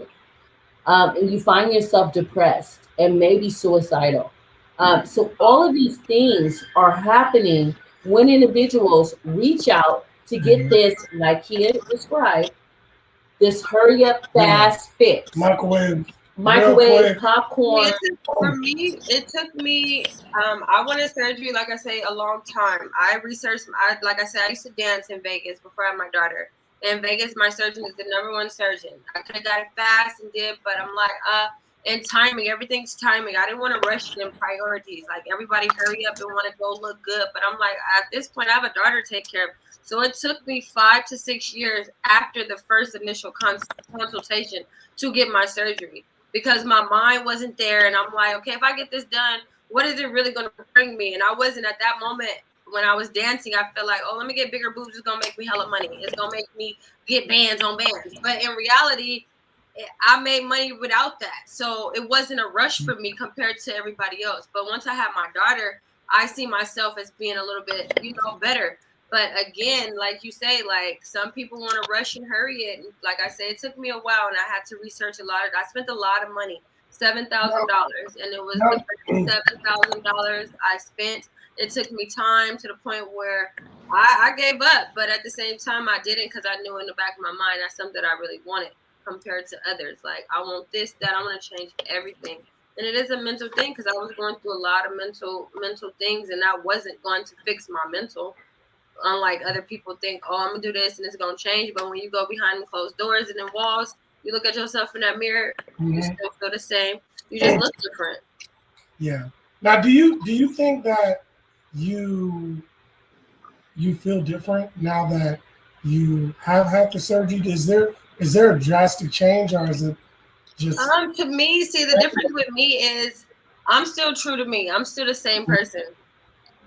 And you find yourself depressed and maybe suicidal. So all of these things are happening when individuals reach out to get this, like he described, this hurry up, fast fix. Microwave, popcorn. For me, it took me. I wanted surgery, like I say, a long time. I researched. Like I said, I used to dance in Vegas before I had my daughter. In Vegas, my surgeon is the #1 surgeon. I could have got it fast and did, but I'm like, and timing. Everything's timing. I didn't want to rush them priorities. Like everybody, hurry up and want to go look good. But I'm like, at this point, I have a daughter to take care of. So it took me 5 to 6 years after the first initial consultation to get my surgery. Because my mind wasn't there, and I'm like, okay, if I get this done, what is it really going to bring me? And I wasn't at that moment when I was dancing. I felt like, oh, let me get bigger boobs. It's going to make me hella money. It's going to make me get bands on bands. But in reality, I made money without that. So it wasn't a rush for me compared to everybody else. But once I had my daughter, I see myself as being a little bit, better. But again, like you say, like some people want to rush and hurry it. And like I said, it took me a while, and I had to research a lot. I spent a lot of money, $7,000, and it was $7,000 I spent. It took me time to the point where I gave up, but at the same time, I didn't because I knew in the back of my mind that's something that I really wanted compared to others. Like I want this, that. I want to change everything. And it is a mental thing because I was going through a lot of mental things, and that wasn't going to fix my mental. Unlike other people think, oh, I'm gonna do this and it's gonna change. But when you go behind the closed doors and the walls, you look at yourself in that mirror, you still feel the same. You just look different. Yeah. Now, do you think that you feel different now that you have had the surgery? Is there a drastic change, or is it just? To me, see, the difference with me is I'm still true to me. I'm still the same person.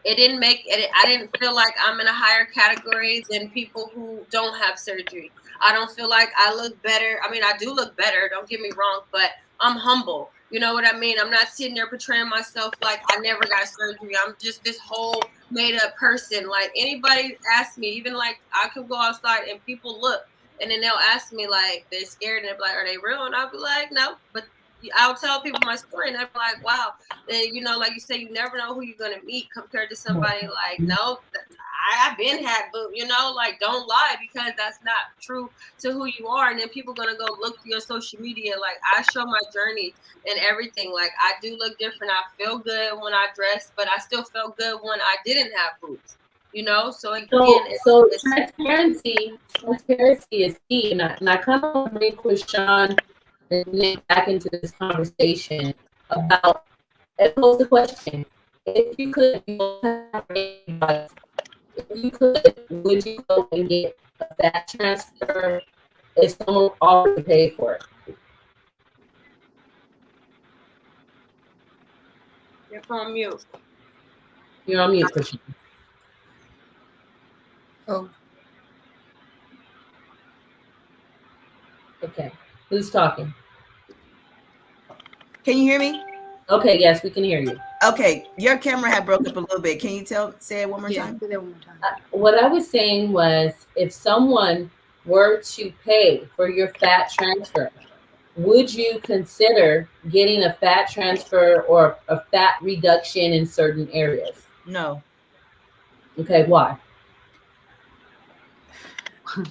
It didn't make it. I didn't feel like I'm in a higher category than people who don't have surgery. I don't feel like I look better. I mean, I do look better. Don't get me wrong, but I'm humble. You know what I mean? I'm not sitting there portraying myself like I never got surgery. I'm just this whole made up person. Like anybody asks me, even like I could go outside and people look, and then they'll ask me like they're scared and they're like, "Are they real?" And I'll be like, "No," but I'll tell people my story and they're like, wow. And like you say, you never know who you're gonna meet compared to somebody like, no, I've been had boo, like don't lie because that's not true to who you are. And then people gonna go look through your social media. Like I show my journey and everything. Like I do look different. I feel good when I dress, but I still felt good when I didn't have boobs. So again, so transparency is key. And I kind of want to bring Krishan back into this conversation about and pose the question: if you could, would you go and get a fat transfer if someone already paid for it? You're on mute. You're on mute, Christian. Oh. Okay. Who's talking? Can you hear me? Okay, yes, we can hear you. Okay, your camera had broke up a little bit. Can you say it one more time? Say that one more time. What I was saying was, if someone were to pay for your fat transfer, would you consider getting a fat transfer or a fat reduction in certain areas? No. Okay, why?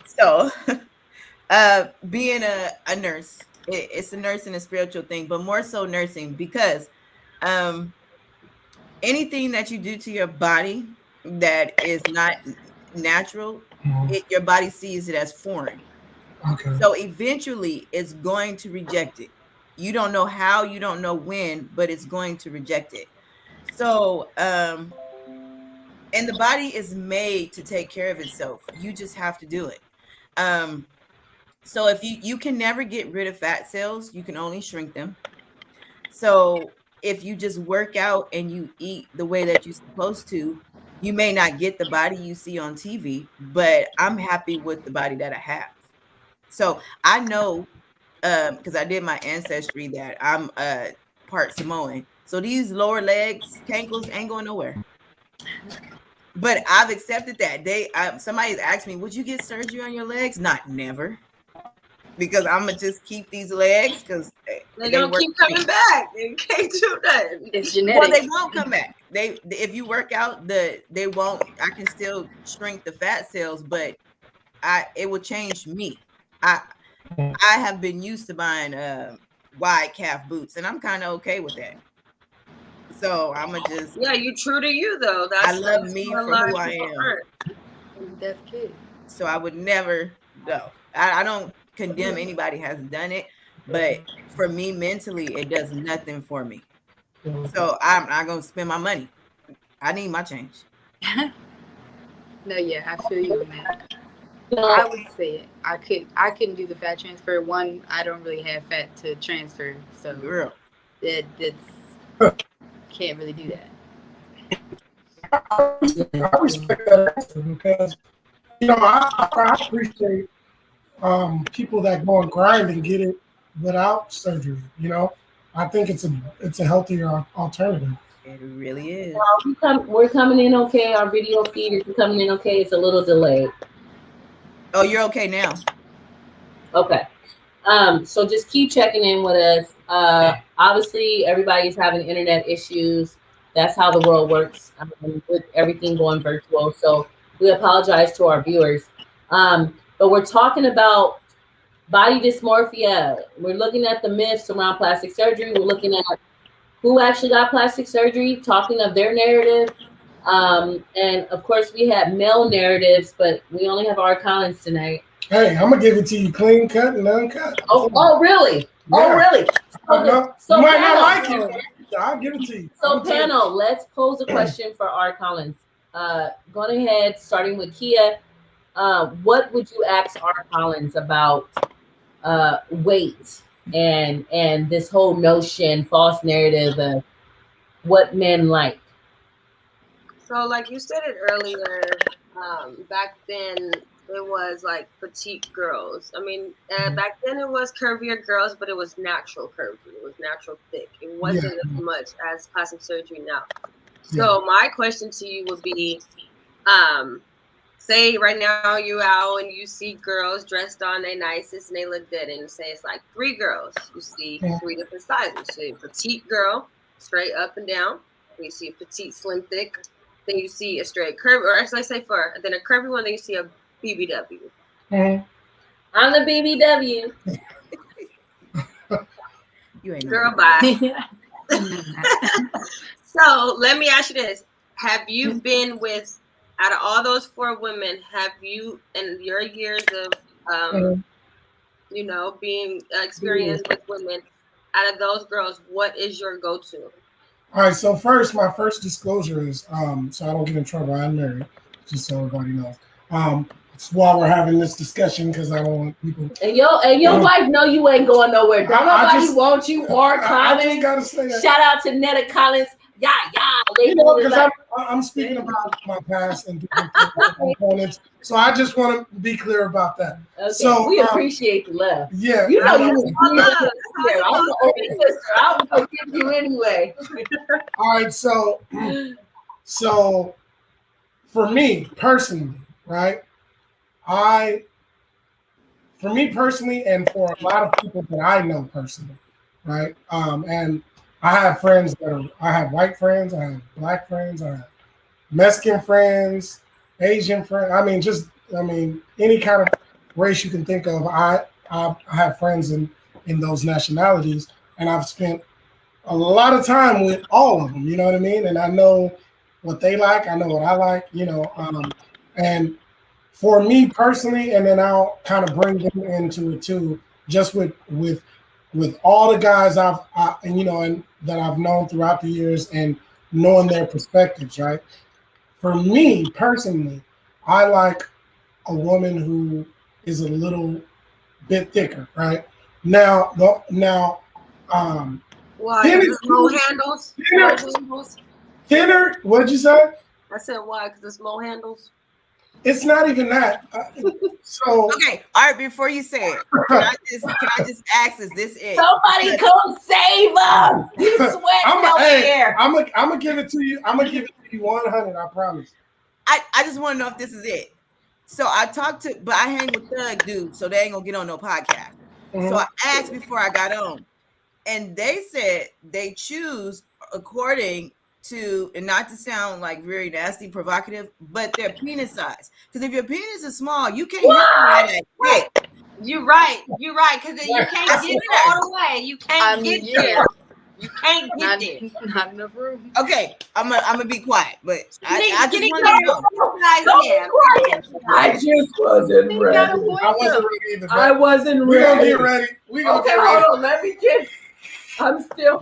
So, being a nurse, it's a nurse and a spiritual thing, but more so nursing because anything that you do to your body that is not natural, your body sees it as foreign. Okay. So eventually it's going to reject it. You don't know how, you don't know when, but it's going to reject it. So And the body is made to take care of itself. You just have to do it. So if you can never get rid of fat cells, you can only shrink them. So if you just work out and you eat the way that you're supposed to, you may not get the body you see on TV, but I'm happy with the body that I have. So I know, because I did my ancestry, that I'm part Samoan. So these lower legs, cankles ain't going nowhere. But I've accepted that. Somebody's asked me, would you get surgery on your legs? Not never. Because I'm gonna just keep these legs because they don't keep coming back. They can't do that. It's genetic. Well, they won't come back. If you work out, they won't. I can still shrink the fat cells, but it will change me. I have been used to buying wide calf boots, and I'm kind of okay with that. So I'm gonna just you true to you though. I love me for who I am. That's good. So I would never go. I don't condemn anybody has done it, but for me mentally, it does nothing for me. So I'm not gonna spend my money. I need my change. No, yeah, I feel you on that. I would say it. I couldn't do the fat transfer. One, I don't really have fat to transfer, so Girl. that's can't really do that. I respect that answer because I appreciate people that go and grind and get it without surgery. I think it's a healthier alternative. It really is. We're coming in okay. Our video feed is coming in okay. It's a little delayed. Oh, you're okay now. Okay. So just keep checking in with us. Obviously, everybody's having internet issues. That's how the world works with everything going virtual. So we apologize to our viewers. But we're talking about body dysmorphia. We're looking at the myths around plastic surgery. We're looking at who actually got plastic surgery, talking of their narrative. And of course, we have male narratives, but we only have our Collins tonight. Hey, I'm gonna give it to you clean cut and uncut. Oh, really? Yeah. Oh, really? So you might panel, not like it. I'll give it to you. So panel, let's pose a question for our Collins. Going ahead, starting with Kia. What would you ask our Collins about weight and this whole notion, false narrative of what men like? So like you said it earlier, back then it was like petite girls. I mean, back then it was curvier girls, but it was natural curvy. It was natural thick. It wasn't as much as plastic surgery now. So my question to you would be, say right now you out and you see girls dressed on their nicest and they look good, and say it's like 3 girls. You see 3 different sizes. You see a petite girl, straight up and down. You see a petite, slim, thick. Then you see a straight curvy, or actually I say then a curvy one. Then you see a BBW. I'm the BBW. You ain't Girl, bye. So let me ask you this: have you been with, out of all those 4 women, have you, in your years of, being experienced with women, out of those girls, what is your go-to? All right, so my first disclosure is, so I don't get in trouble, I'm married, just so everybody knows. It's while we're having this discussion, because I don't want people. And your wife know you ain't going nowhere. Don't nobody want you or Collins. I just gotta say that. Shout out to Netta Collins. Yeah. Because I'm speaking about my past and different components, so I just want to be clear about that. Okay. So we appreciate the love. Yeah, you know you. I'm the older sister. I was gonna give you anyway. All right, so for me personally, right? For me personally, and for a lot of people that I know personally, right? And I have friends I have white friends, I have black friends, I have Mexican friends, Asian friends. I mean, any kind of race you can think of. I have friends in those nationalities, and I've spent a lot of time with all of them. You know what I mean? And I know what they like. I know what I like. And for me personally, and then I'll kind of bring them into it too. Just with all the guys and that I've known throughout the years and knowing their perspectives, right? for me personally, I like a woman who is a little bit thicker, right? Now, Why? Thinner, Because it's low handles. thinner, Low handles. thinner. What'd you say? I said why? Because it's low handles. It's not even that. So Okay, all right. Before you say it, can I just ask? Is this it? Somebody come save us. You sweating over here. I'm gonna give it to you. I'm gonna give it to you 100. I promise. I just want to know if this is it. So I talked to, but I hang with Thug dude, so they ain't gonna get on no podcast. So I asked before I got on, and they said they choose according to, and not to sound like very nasty, provocative, but their penis size. Because if your penis is small, you can't hit that dick. You're right. Because you can't get all the way. You can't get there. You can't get there. Not enough room. Okay, I'm gonna be quiet, but I just Getting want to know. I just wasn't ready. I wasn't ready either. but I wasn't we gonna ready. get ready. We gonna Okay, get ready. hold on. Let me get. I'm still.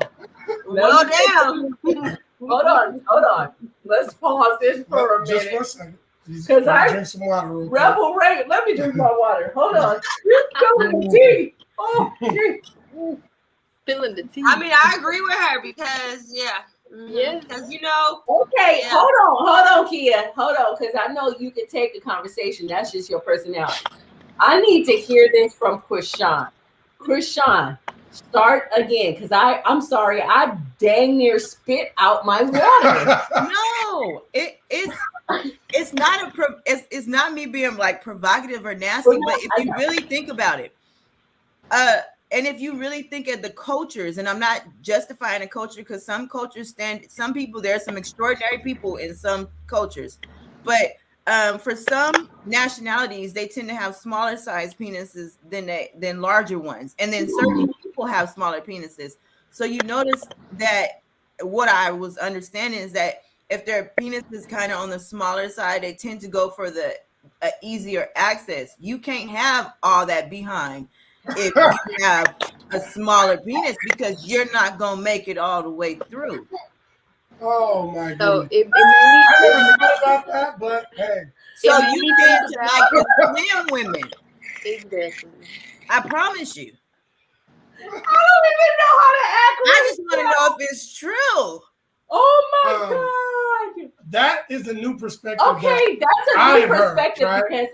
Well, down. Hold on. Let's pause this for a Just for minute. a second. Because I drink some water. Real quick. Rebel Ray, let me drink my water. Hold on. You're spilling tea. Oh, gee. Spilling the tea. I mean, I agree with her because, yeah. Yeah. Because, you know. Okay, Yeah. hold on, Kia. Hold on, because I know you can take the conversation. That's just your personality. I need to hear this from Krishan. Krishan, start again, because I'm sorry, I dang near spit out my water. No, it's not it's not me being like provocative or nasty, but if you really think about it, and if you really think of the cultures, and I'm not justifying a culture because some cultures some people, there are some extraordinary people in some cultures, but for some nationalities, they tend to have smaller size penises than larger ones, and then certain people have smaller penises. So you notice that what I was understanding is that if their penis is kind of on the smaller side, they tend to go for the easier access. You can't have all that behind if you have a smaller penis because you're not gonna make it all the way through. Oh my god. So it I made never thought about that, but hey. So It you made me tend think to like the slim women. me exactly. I promise you. I don't even know how to act. I just want to know if it's true. Oh my God. That is a new perspective. Okay, that's a I new have heard, perspective right? because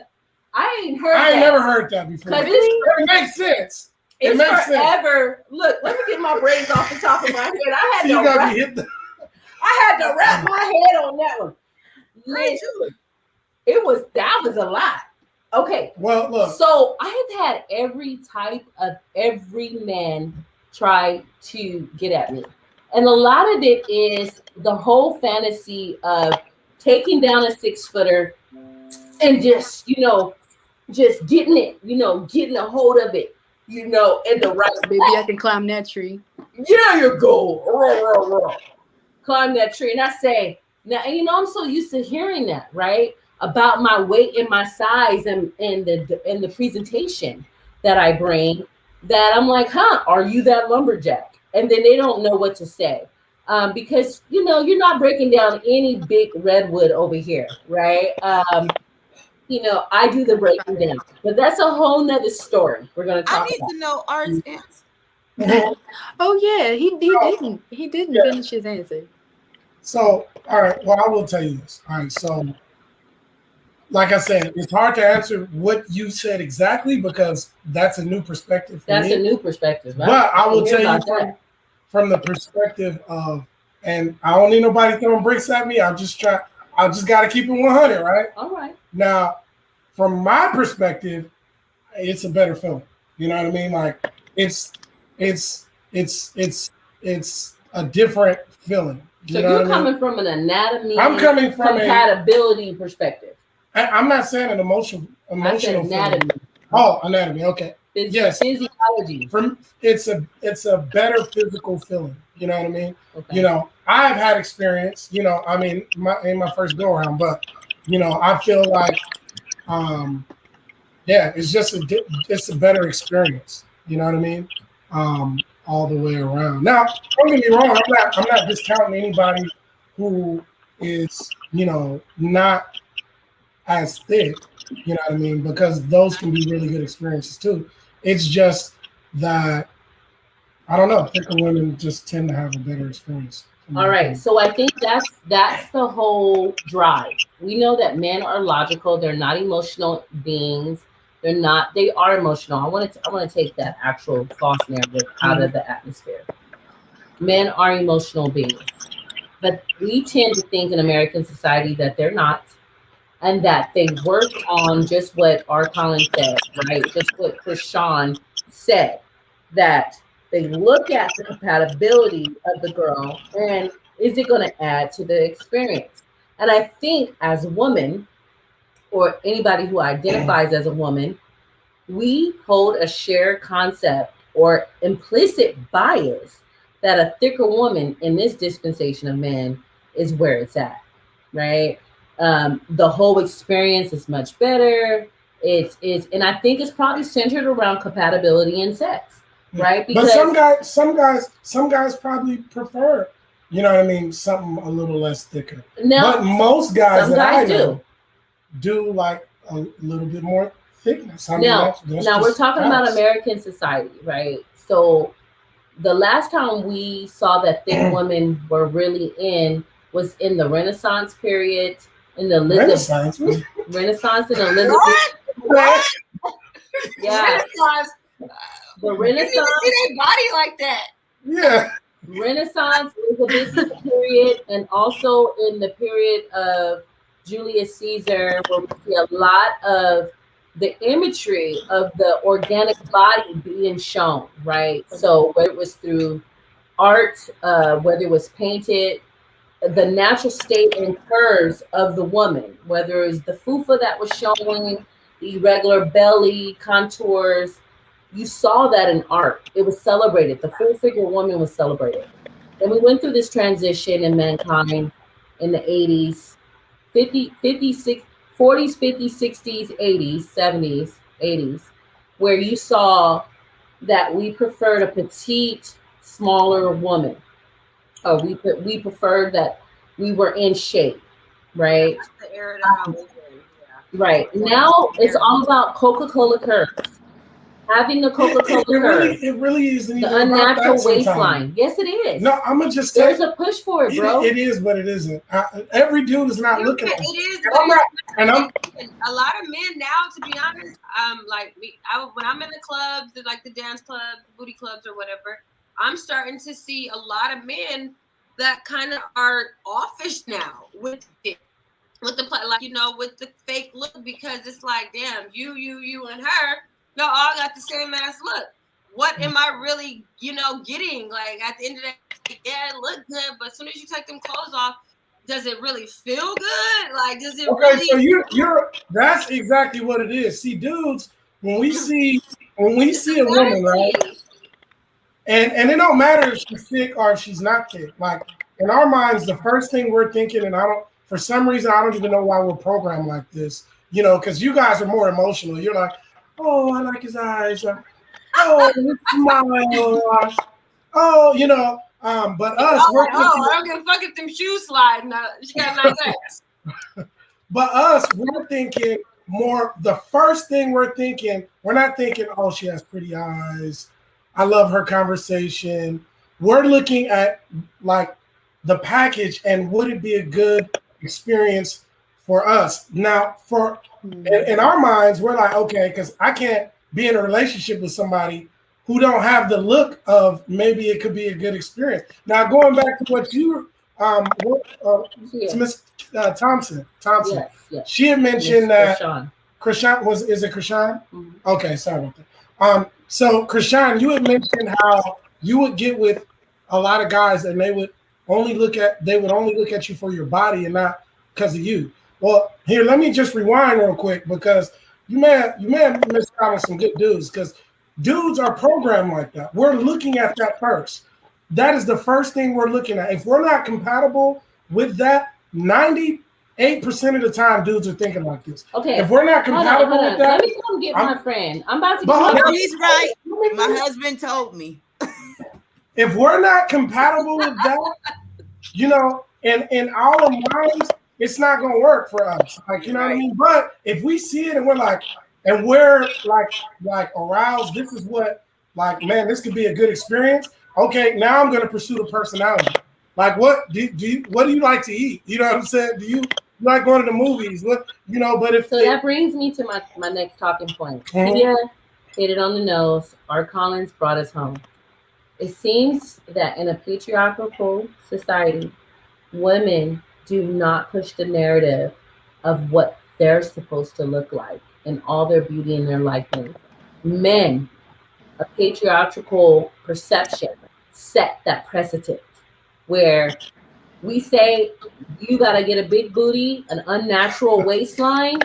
I ain't heard I ain't that. never heard that before. Because It makes sense. It it's makes sense. forever. Look, let me get my braids off the top of my head. I So you had gotta be hit the to wrap my head on that one. Listen, that was a lot. Okay. well look. So I have had every type of every man try to get at me. And a lot of it is the whole fantasy of taking down a 6-footer and just getting it, getting a hold of it, in the right. Maybe I can climb that tree. Yeah, you go. Climb that tree. And I say, now, I'm so used to hearing that, right? About my weight and my size and the presentation that I bring, that I'm like, are you that lumberjack? And then they don't know what to say. Because, you're not breaking down any big redwood over here, right? I do the breaking down. But that's a whole nother story we're going to talk I need about. to know Art's answer. Oh yeah, he didn't finish his answer. So, all right. Well, I will tell you this. All right. So, like I said, it's hard to answer what you said exactly because that's a new perspective for That's me. a new perspective. But I will tell you that. from the perspective of, and I don't need nobody throwing bricks at me. I just got to keep it 100, right? All right. Now, from my perspective, it's a better film. You know what I mean? Like it's a different feeling. So you're coming from an anatomy. I'm coming from compatibility perspective. I'm not saying an emotional anatomy. feeling. Oh, anatomy. Okay. Yes. Physiology. It's a better physical feeling. You know what I mean? Okay. I've had experience. In my first go around, but I feel like, it's a better experience. You know what I mean? All the way around. Now, don't get me wrong. I'm not discounting anybody who is, not as thick, you know what I mean? Because those can be really good experiences too. It's just that, I don't know, thicker women just tend to have a better experience. All right, so I think that's the whole drive. We know that men are logical; they're not emotional beings. They are emotional. I want to take that actual false narrative out of the atmosphere. Men are emotional beings, but we tend to think in American society that they're not, and that they work on just what R. Collins said, right? Just what Krishan said, that they look at the compatibility of the girl and is it going to add to the experience? And I think as a woman, or anybody who identifies as a woman, we hold a shared concept or implicit bias that a thicker woman in this dispensation of men is where it's at, right? The whole experience is much better. And I think it's probably centered around compatibility and sex, right? Because but some guys probably prefer, something a little less thicker. Now, but most guys that I know do like a little bit more thickness. Now we're talking about American society, right? So the last time we saw that thick women were really in was in the Renaissance period, in the Renaissance and Elizabeth. What? Yeah. The Renaissance. You see their body like that. Yeah. Renaissance, Elizabethan period, and also in the period of Julius Caesar, where we see a lot of the imagery of the organic body being shown, right? So whether it was through art, whether it was painted, the natural state and curves of the woman, whether it's the fupa that was showing, the irregular belly contours, you saw that in art. It was celebrated. The full figure woman was celebrated. And we went through this transition in mankind in the 80s, 40s, 50s, 60s, 80s, 70s, 80s, where you saw that we preferred a petite, smaller woman. Or we preferred that we were in shape, right? That's the era that I was in. Yeah. Right. Now it's all about Coca-Cola curves. Having the Coca-Cola curve. It really isn't the even unnatural about that waistline. Yes, it is. No, I'm gonna just there's a push for it, bro. It is, but it isn't. Every dude is not looking at it. It is. A lot of men now, to be honest, when I'm in the clubs, like the dance clubs, booty clubs, or whatever, I'm starting to see a lot of men that kind of are offish now with it. With the fake look, because it's like, damn, you and her, y'all all got the same ass look. What am I really, getting? Like at the end of the day, yeah, it look good, but as soon as you take them clothes off, does it really feel good? Like, does it really? So you're that's exactly what it is. See, dudes, when we see a woman, right? And it don't matter if she's thick or if she's not thick. Like in our minds, the first thing we're thinking, and for some reason, I don't even know why we're programmed like this, because you guys are more emotional. You're like, oh, I like his eyes. Oh, his smile. Oh, but us. I don't give a fuck if them shoes slide. No, she got nice ass. But us, we're thinking more. The first thing we're thinking, we're not thinking, oh, she has pretty eyes. I love her conversation. We're looking at like the package and would it be a good experience for us? Now, in our minds, we're like, okay, because I can't be in a relationship with somebody who don't have the look of maybe it could be a good experience. Now, going back to what you, Miss Thompson, yes. She had mentioned that Krishan. Is it Krishan? Mm-hmm. Okay, sorry about that. So Krishan, you had mentioned how you would get with a lot of guys and they would only look at you for your body and not because of you. Well, here, let me just rewind real quick because you may have missed out on some good dudes because dudes are programmed like that. We're looking at that first. That is the first thing we're looking at. If we're not compatible with that, 98% of the time, dudes are thinking like this. Okay. If we're not compatible with that, let me come get my friend. I'm about to. He's right. My husband told me. If we're not compatible with that, in our minds, it's not gonna work for us. Like, you know what I mean? But if we see it and we're like aroused, this is what, like, man, this could be a good experience. Okay, now I'm gonna pursue the personality. Like, what do you like to eat? You know what I'm saying? Do you like going to the movies? What, you know? But if that brings me to my next talking point. Tia hit it on the nose. Art Collins brought us home. It seems that in a patriarchal society, women do not push the narrative of what they're supposed to look like in all their beauty and their likeness. Men, a patriarchal perception, set that precedent where we say you got to get a big booty, an unnatural waistline,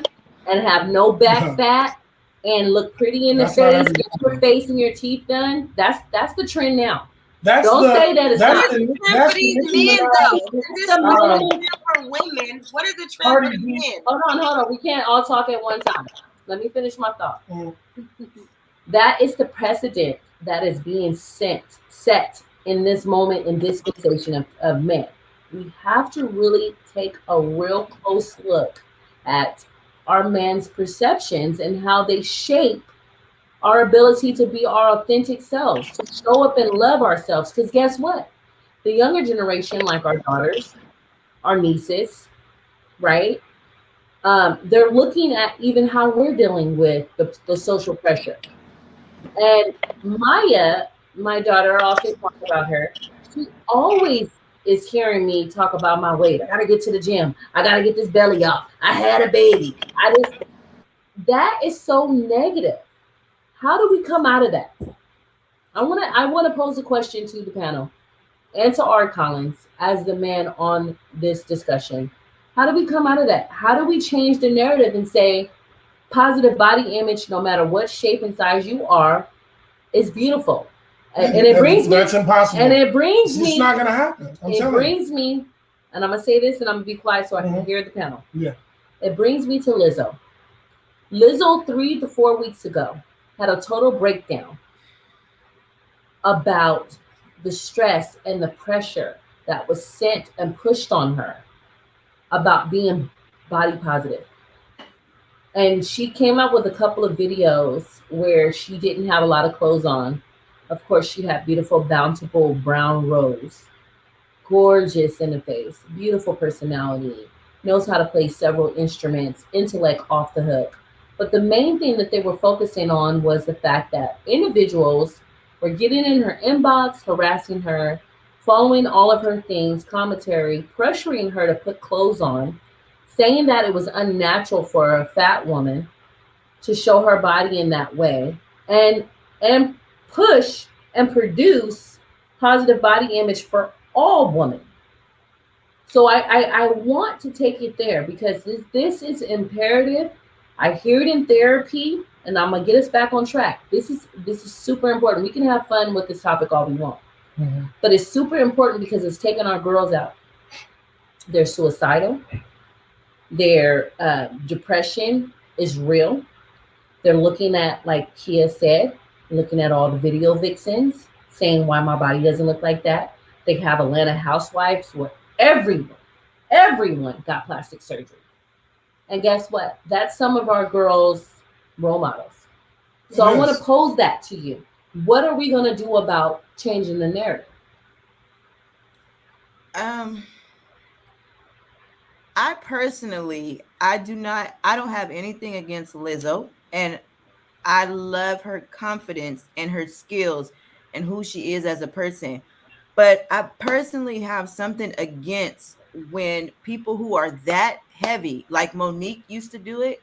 and have no back fat and look pretty in the face, get your face and your teeth done. That's the trend now. Don't say that it's not. That's the trend for these men, though. This is for women. What is the trend for the men? Hold on. We can't all talk at one time. Let me finish my thought. That is the precedent that is being set in this moment, in this dispensation of men. We have to really take a real close look at our men's perceptions and how they shape our ability to be our authentic selves, to show up and love ourselves. Because guess what? The younger generation, like our daughters, our nieces, right? They're looking at even how we're dealing with the social pressure. And Maya, my daughter, I'll often talk about her. She always is hearing me talk about my weight. I gotta get to the gym. I gotta get this belly off. I had a baby. That is so negative. How do we come out of that? I wanna pose a question to the panel and to Art Collins as the man on this discussion. How do we come out of that? How do we change the narrative and say positive body image, no matter what shape and size you are, is beautiful? And it brings me. That's impossible. And it brings me. It's not gonna happen. It brings me, and I'm gonna say this, and I'm gonna be quiet so I can hear the panel. Yeah. It brings me to Lizzo. Lizzo 3 to 4 weeks ago had a total breakdown about the stress and the pressure that was sent and pushed on her about being body positive. And she came up with a couple of videos where she didn't have a lot of clothes on. Of course, she had beautiful, bountiful brown rose, gorgeous in the face, beautiful personality, knows how to play several instruments, intellect off the hook. But the main thing that they were focusing on was the fact that individuals were getting in her inbox, harassing her, following all of her things, commentary, pressuring her to put clothes on, saying that it was unnatural for a fat woman to show her body in that way, and push and produce positive body image for all women. So I want to take it there because this is imperative. I hear it in therapy, and I'm gonna get us back on track. This is super important. We can have fun with this topic all we want, but it's super important because it's taking our girls out. They're suicidal. Their depression is real. They're looking at, like Kia said, looking at all the video vixens, saying why my body doesn't look like that. They have Atlanta housewives where everyone got plastic surgery. And guess what? That's some of our girls' role models. So I want to pose that to you. What are we going to do about changing the narrative? I personally, I don't have anything against Lizzo, and I love her confidence and her skills and who she is as a person. But I personally have something against when people who are that heavy, like Monique used to do it,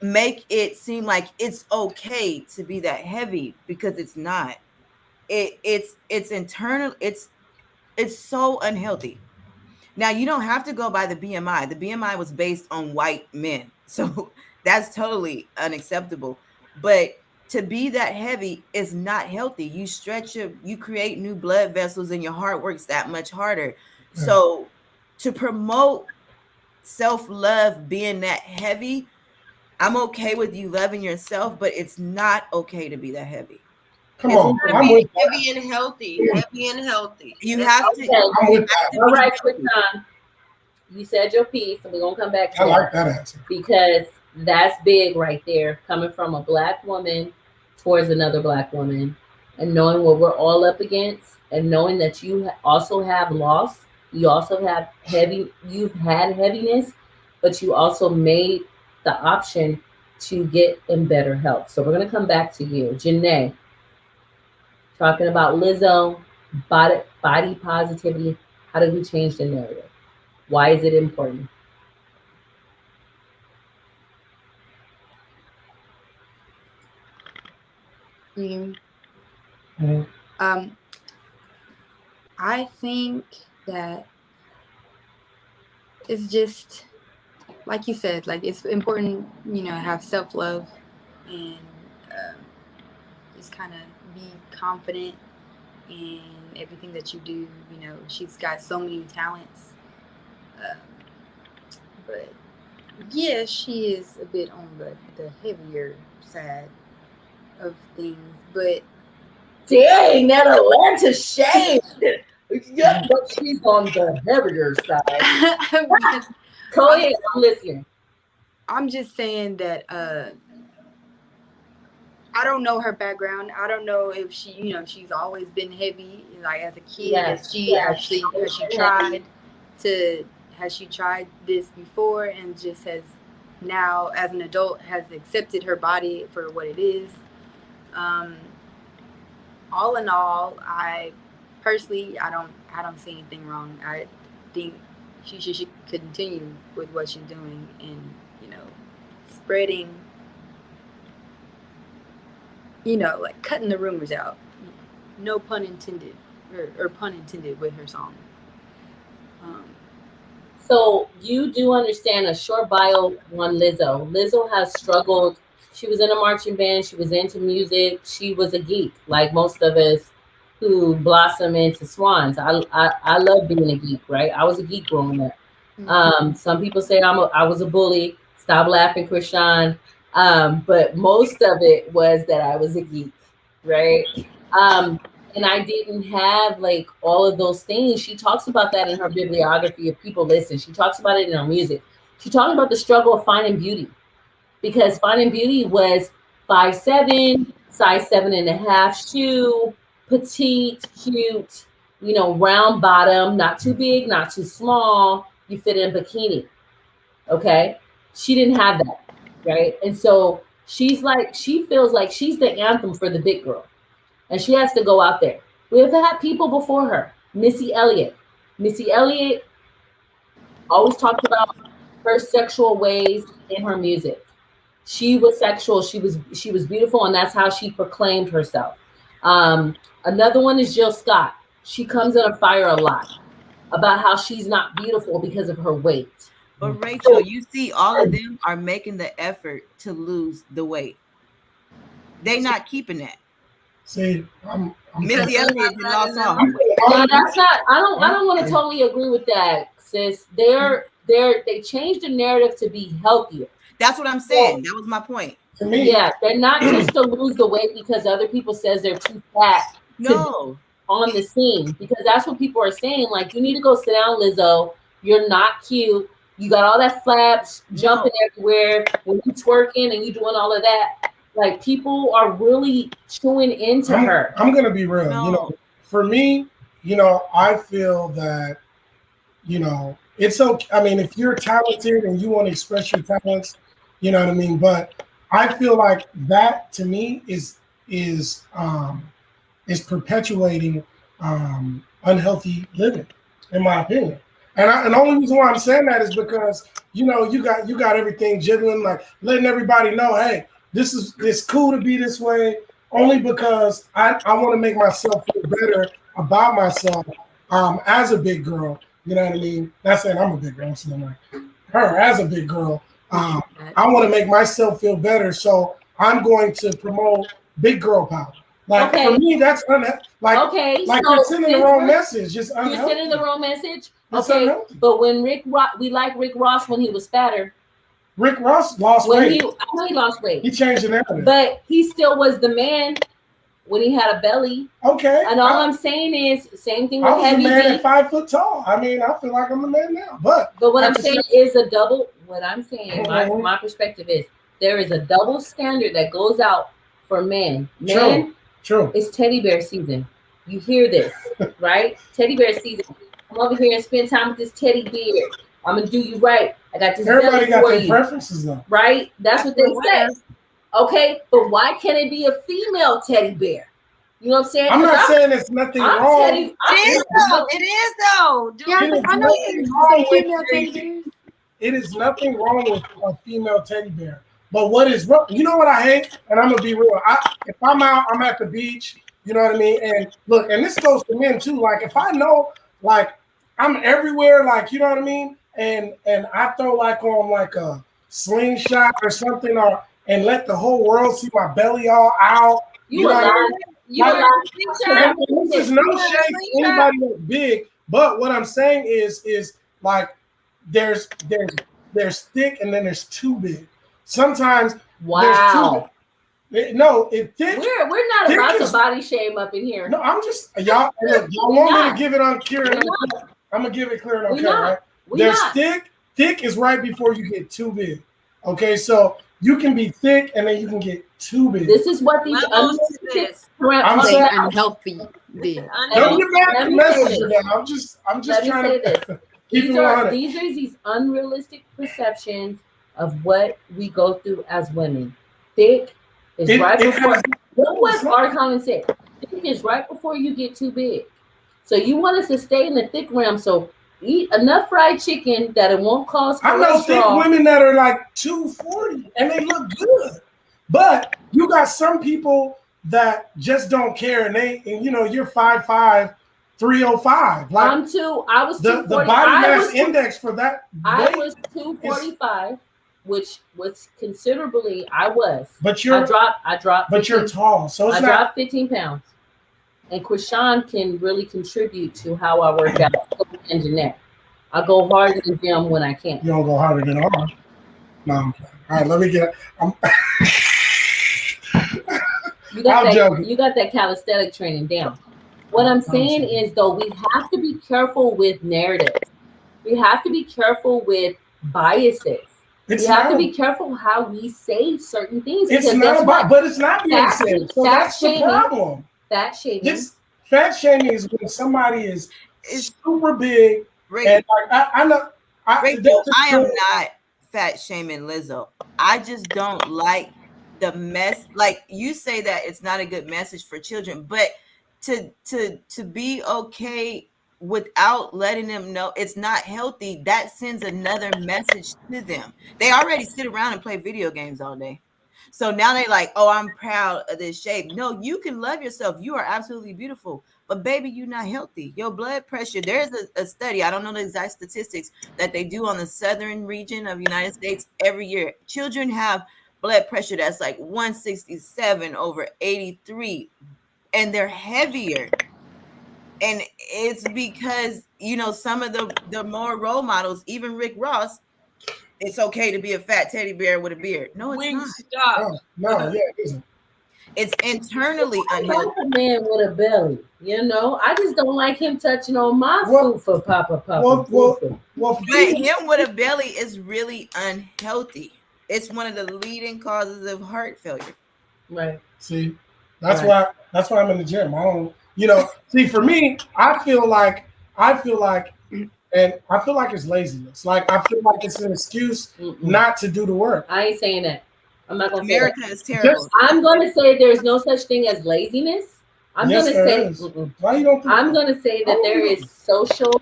make it seem like it's okay to be that heavy, because it's not. It's internal. It's so unhealthy. Now, you don't have to go by the BMI. The BMI was based on white men, so that's totally unacceptable. But to be that heavy is not healthy. You create new blood vessels, and your heart works that much harder. So to promote self-love being that heavy, I'm okay with you loving yourself, but it's not okay to be that heavy. Come on, It's I'm with that. heavy and healthy. Heavy and healthy. You have to. Okay. I'm with that. All right, quick time. You said your piece, and we're gonna come back to I that like that answer. because that's big right there, coming from a black woman towards another black woman, and knowing what we're all up against, and knowing that you also have loss, you also have you've had heaviness, but you also made the option to get in better health. So we're gonna come back to you, Janae. Talking about Lizzo, body positivity. How do we change the narrative? Why is it important? I think that it's just like you said, like it's important, to have self-love and just kind of be confident in everything that you do. She's got so many talents, but yeah, she is a bit on the heavier side of things, but dang, that Atlanta shade. Yeah, but she's on the heavier side. Go ahead, I'm listening. I'm just saying that I don't know her background. I don't know if she, she's always been heavy, like as a kid. Yes, Has she tried this before and just has now as an adult has accepted her body for what it is. All in all, I personally I don't see anything wrong. I think she should continue with what she's doing and spreading, like cutting the rumors out. No pun intended, or pun intended with her song. So you do understand a short bio on Lizzo. Lizzo has struggled. She was in a marching band. She was into music. She was a geek, like most of us who blossom into swans. I love being a geek, right? I was a geek growing up. Mm-hmm. Some people say I was a bully. Stop laughing, Krishan. But most of it was that I was a geek, right? And I didn't have like all of those things. She talks about that in her bibliography. If people listen, she talks about it in her music. She talks about the struggle of finding beauty, because finding beauty was 5'7", size 7.5 shoe, petite, cute, round bottom, not too big, not too small. You fit in a bikini. Okay. She didn't have that. Right. And so she feels like she's the anthem for the big girl. And she has to go out there. We have had people before her. Missy Elliott. Missy Elliott always talked about her sexual ways in her music. She was sexual. She was beautiful, and that's how she proclaimed herself. Another one is Jill Scott. She comes in a fire a lot about how she's not beautiful because of her weight. But Rachel, you see, all of them are making the effort to lose the weight. They're not keeping that. See, I'm Missy Elliott did lost all. No, that's not. I don't want to totally agree with that, sis. They changed the narrative to be healthier. That's what I'm saying. That was my point. To me, Yeah, they're not just to lose the weight because other people says they're too fat. No, on the scene, because that's what people are saying. Like, you need to go sit down, Lizzo. You're not cute. You got all that flaps jumping everywhere when you twerking and you doing all of that. Like, people are really chewing into her. I'm gonna be real. No. For me, I feel that, it's okay. I mean, if you're talented and you want to express your talents, you know what I mean. But I feel like that to me is perpetuating unhealthy living, in my opinion. And the only reason why I'm saying that is because you got everything jiggling, like letting everybody know, hey, it's cool to be this way. Only because I want to make myself feel better about myself as a big girl. You know what I mean? Not saying I'm a big girl. I'm saying like her as a big girl. I want to make myself feel better, so I'm going to promote big girl power. Like, for me, that's like so you're sending the wrong message. Just unhealthy. You're sending the wrong message. It's okay, unhealthy. But when we like Rick Ross when he was fatter. Rick Ross lost weight. I know he lost weight. He changed the narrative. But he still was the man. when he had a belly. Okay. And all I'm saying is, same thing with I was a Heavy man D. at 5 foot tall. I mean, I feel like I'm a man now. But what I'm saying is a double. What I'm saying, my perspective is, there is a double standard that goes out for men. Men, true. It's teddy bear season. You hear this, right? Teddy bear season. Come over here and spend time with this teddy bear. I'm gonna do you right. I got this. Everybody got for their you. preferences though, right? That's what they say. Okay, but why can't it be a female teddy bear? You know what I'm saying? I'm not saying there's nothing wrong. It is though. Yeah, I know some female teddy bears. It is nothing wrong with a female teddy bear. But what is wrong? You know what I hate? And I'm gonna be real. If I'm out, I'm at the beach. You know what I mean? And look, and this goes to men too. Like if I know, like I'm everywhere, like you know what I mean, and I throw like on like a slingshot or something, or and let the whole world see my belly all out. You know what I mean? This is no shade to anybody that's big, but what I'm saying is like there's thick and then there's too big. Sometimes there's too big. No, it thick. We're not about to body shame up in here. No, I'm just y'all want me to give it on clear. I'm gonna give it clear and okay, right? There's thick. Thick is right before you get too big. Okay, so you can be thick and then you can get too big. This is what these unhealthy big. Don't get back to messenger now. I'm just trying to keep it 100. These are these unrealistic perceptions of what we go through as women. Thick is right before. What our common sense? Thick is right before you get too big. So you want us to stay in the thick realm. So eat enough fried chicken that it won't cause cholesterol. I know thick women that are like 240 and they look good. But you got some people that just don't care and you know, you're 5'5", 305. Like I was 240. The body mass index for that. I was 245, which was considerably. But you're I dropped. But 15, you're tall, so I dropped 15 pounds. And Krishan can really contribute to how I work out. And Janae, I go harder than Jim when I can. You don't go harder than ours. No, I'm kidding. All right, let me get. You got that calisthenic training down. What I'm saying is, though, we have to be careful with narratives. We have to be careful with biases. We have to be careful how we say certain things. It's not about, but it's not being said. So that's the problem. Fat shaming. This fat shaming is when somebody is super big. And like, I know. Rachel, I am not fat shaming Lizzo. I just don't like the mess. Like you say that it's not a good message for children, but to be okay without letting them know it's not healthy, that sends another message to them. They already sit around and play video games all day. So now they like, oh, I'm proud of this shape. No, you can love yourself. You are absolutely beautiful. But baby, you're not healthy. Your blood pressure, there's a study, I don't know the exact statistics, that they do on the southern region of the United States every year. Children have blood pressure that's like 167 over 83, and they're heavier. And it's because, you know, some of the more role models, even Rick Ross, it's okay to be a fat teddy bear with a beard. No, it's not. No, yeah, it isn't. It's internally unhealthy. A man with a belly, you know. I just don't like him touching on my food for Papa. Well, but him with a belly is really unhealthy. It's one of the leading causes of heart failure. Right. See, that's why I'm in the gym. I don't, you know. See, for me, I feel like it's laziness. Like I feel like it's an excuse not to do the work. I ain't saying that. I'm not gonna America say that. is terrible. I'm gonna say there's no such thing as laziness. I'm gonna say why you don't. I'm gonna say that there is social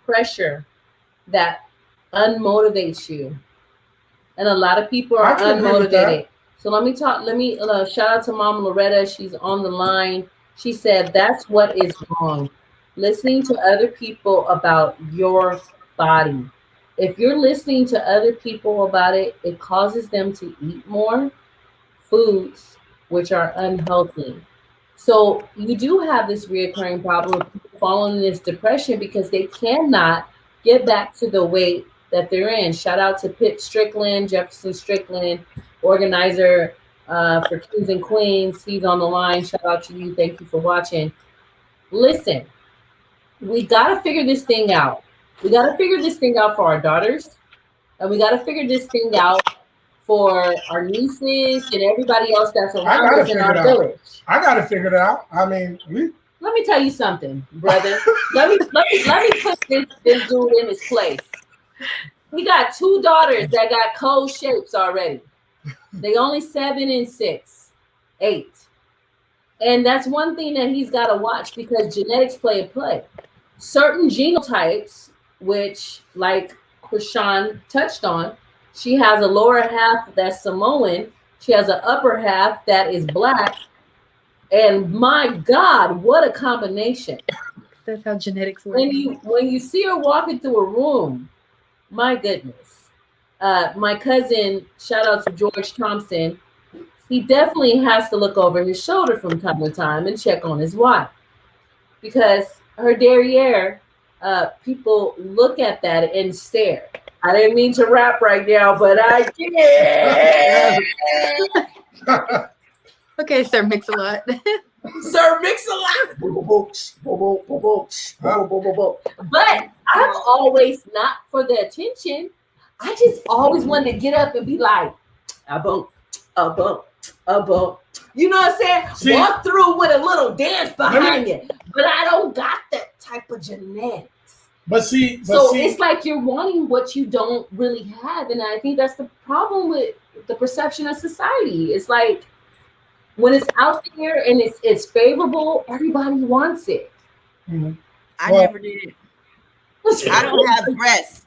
pressure that unmotivates you, and a lot of people are unmotivated. So let me shout out to Mama Loretta. She's on the line. She said that's what is wrong. Listening to other people about your body. If you're listening to other people about it, it causes them to eat more foods which are unhealthy. So you do have this reoccurring problem of people falling in this depression because they cannot get back to the weight that they're in. Shout out to Pitt Strickland, Jefferson Strickland, organizer For Kings and Queens, he's on the line. Shout out to you. Thank you for watching. Listen, we got to figure this thing out. We got to figure this thing out for our daughters. And we got to figure this thing out for our nieces and everybody else that's around us in our village. I got to figure it out. I mean, let me tell you something, brother. let me put this dude in his place. We got 2 daughters that got cold shapes already. They only 7 and 6, 8. And that's one thing that he's got to watch because genetics play a play. Certain genotypes, which like Krishan touched on, she has a lower half that's Samoan. She has an upper half that is black. And my God, what a combination. That's how genetics work. When you see her walking through a room, my goodness. My cousin, shout out to George Thompson, he definitely has to look over his shoulder from time to time and check on his wife. Because her derriere, people look at that and stare. I didn't mean to rap right now, but I did. Okay, Sir Mix-a-Lot. Sir Mix-a-Lot. But I'm always not for the attention. I just always wanted to get up and be like, a bump. You know what I'm saying? Walk through with a little dance behind it. But I don't got that type of genetics. It's like you're wanting what you don't really have. And I think that's the problem with the perception of society. It's like when it's out there and it's favorable, everybody wants it. Mm-hmm. I never did it. I don't have breasts.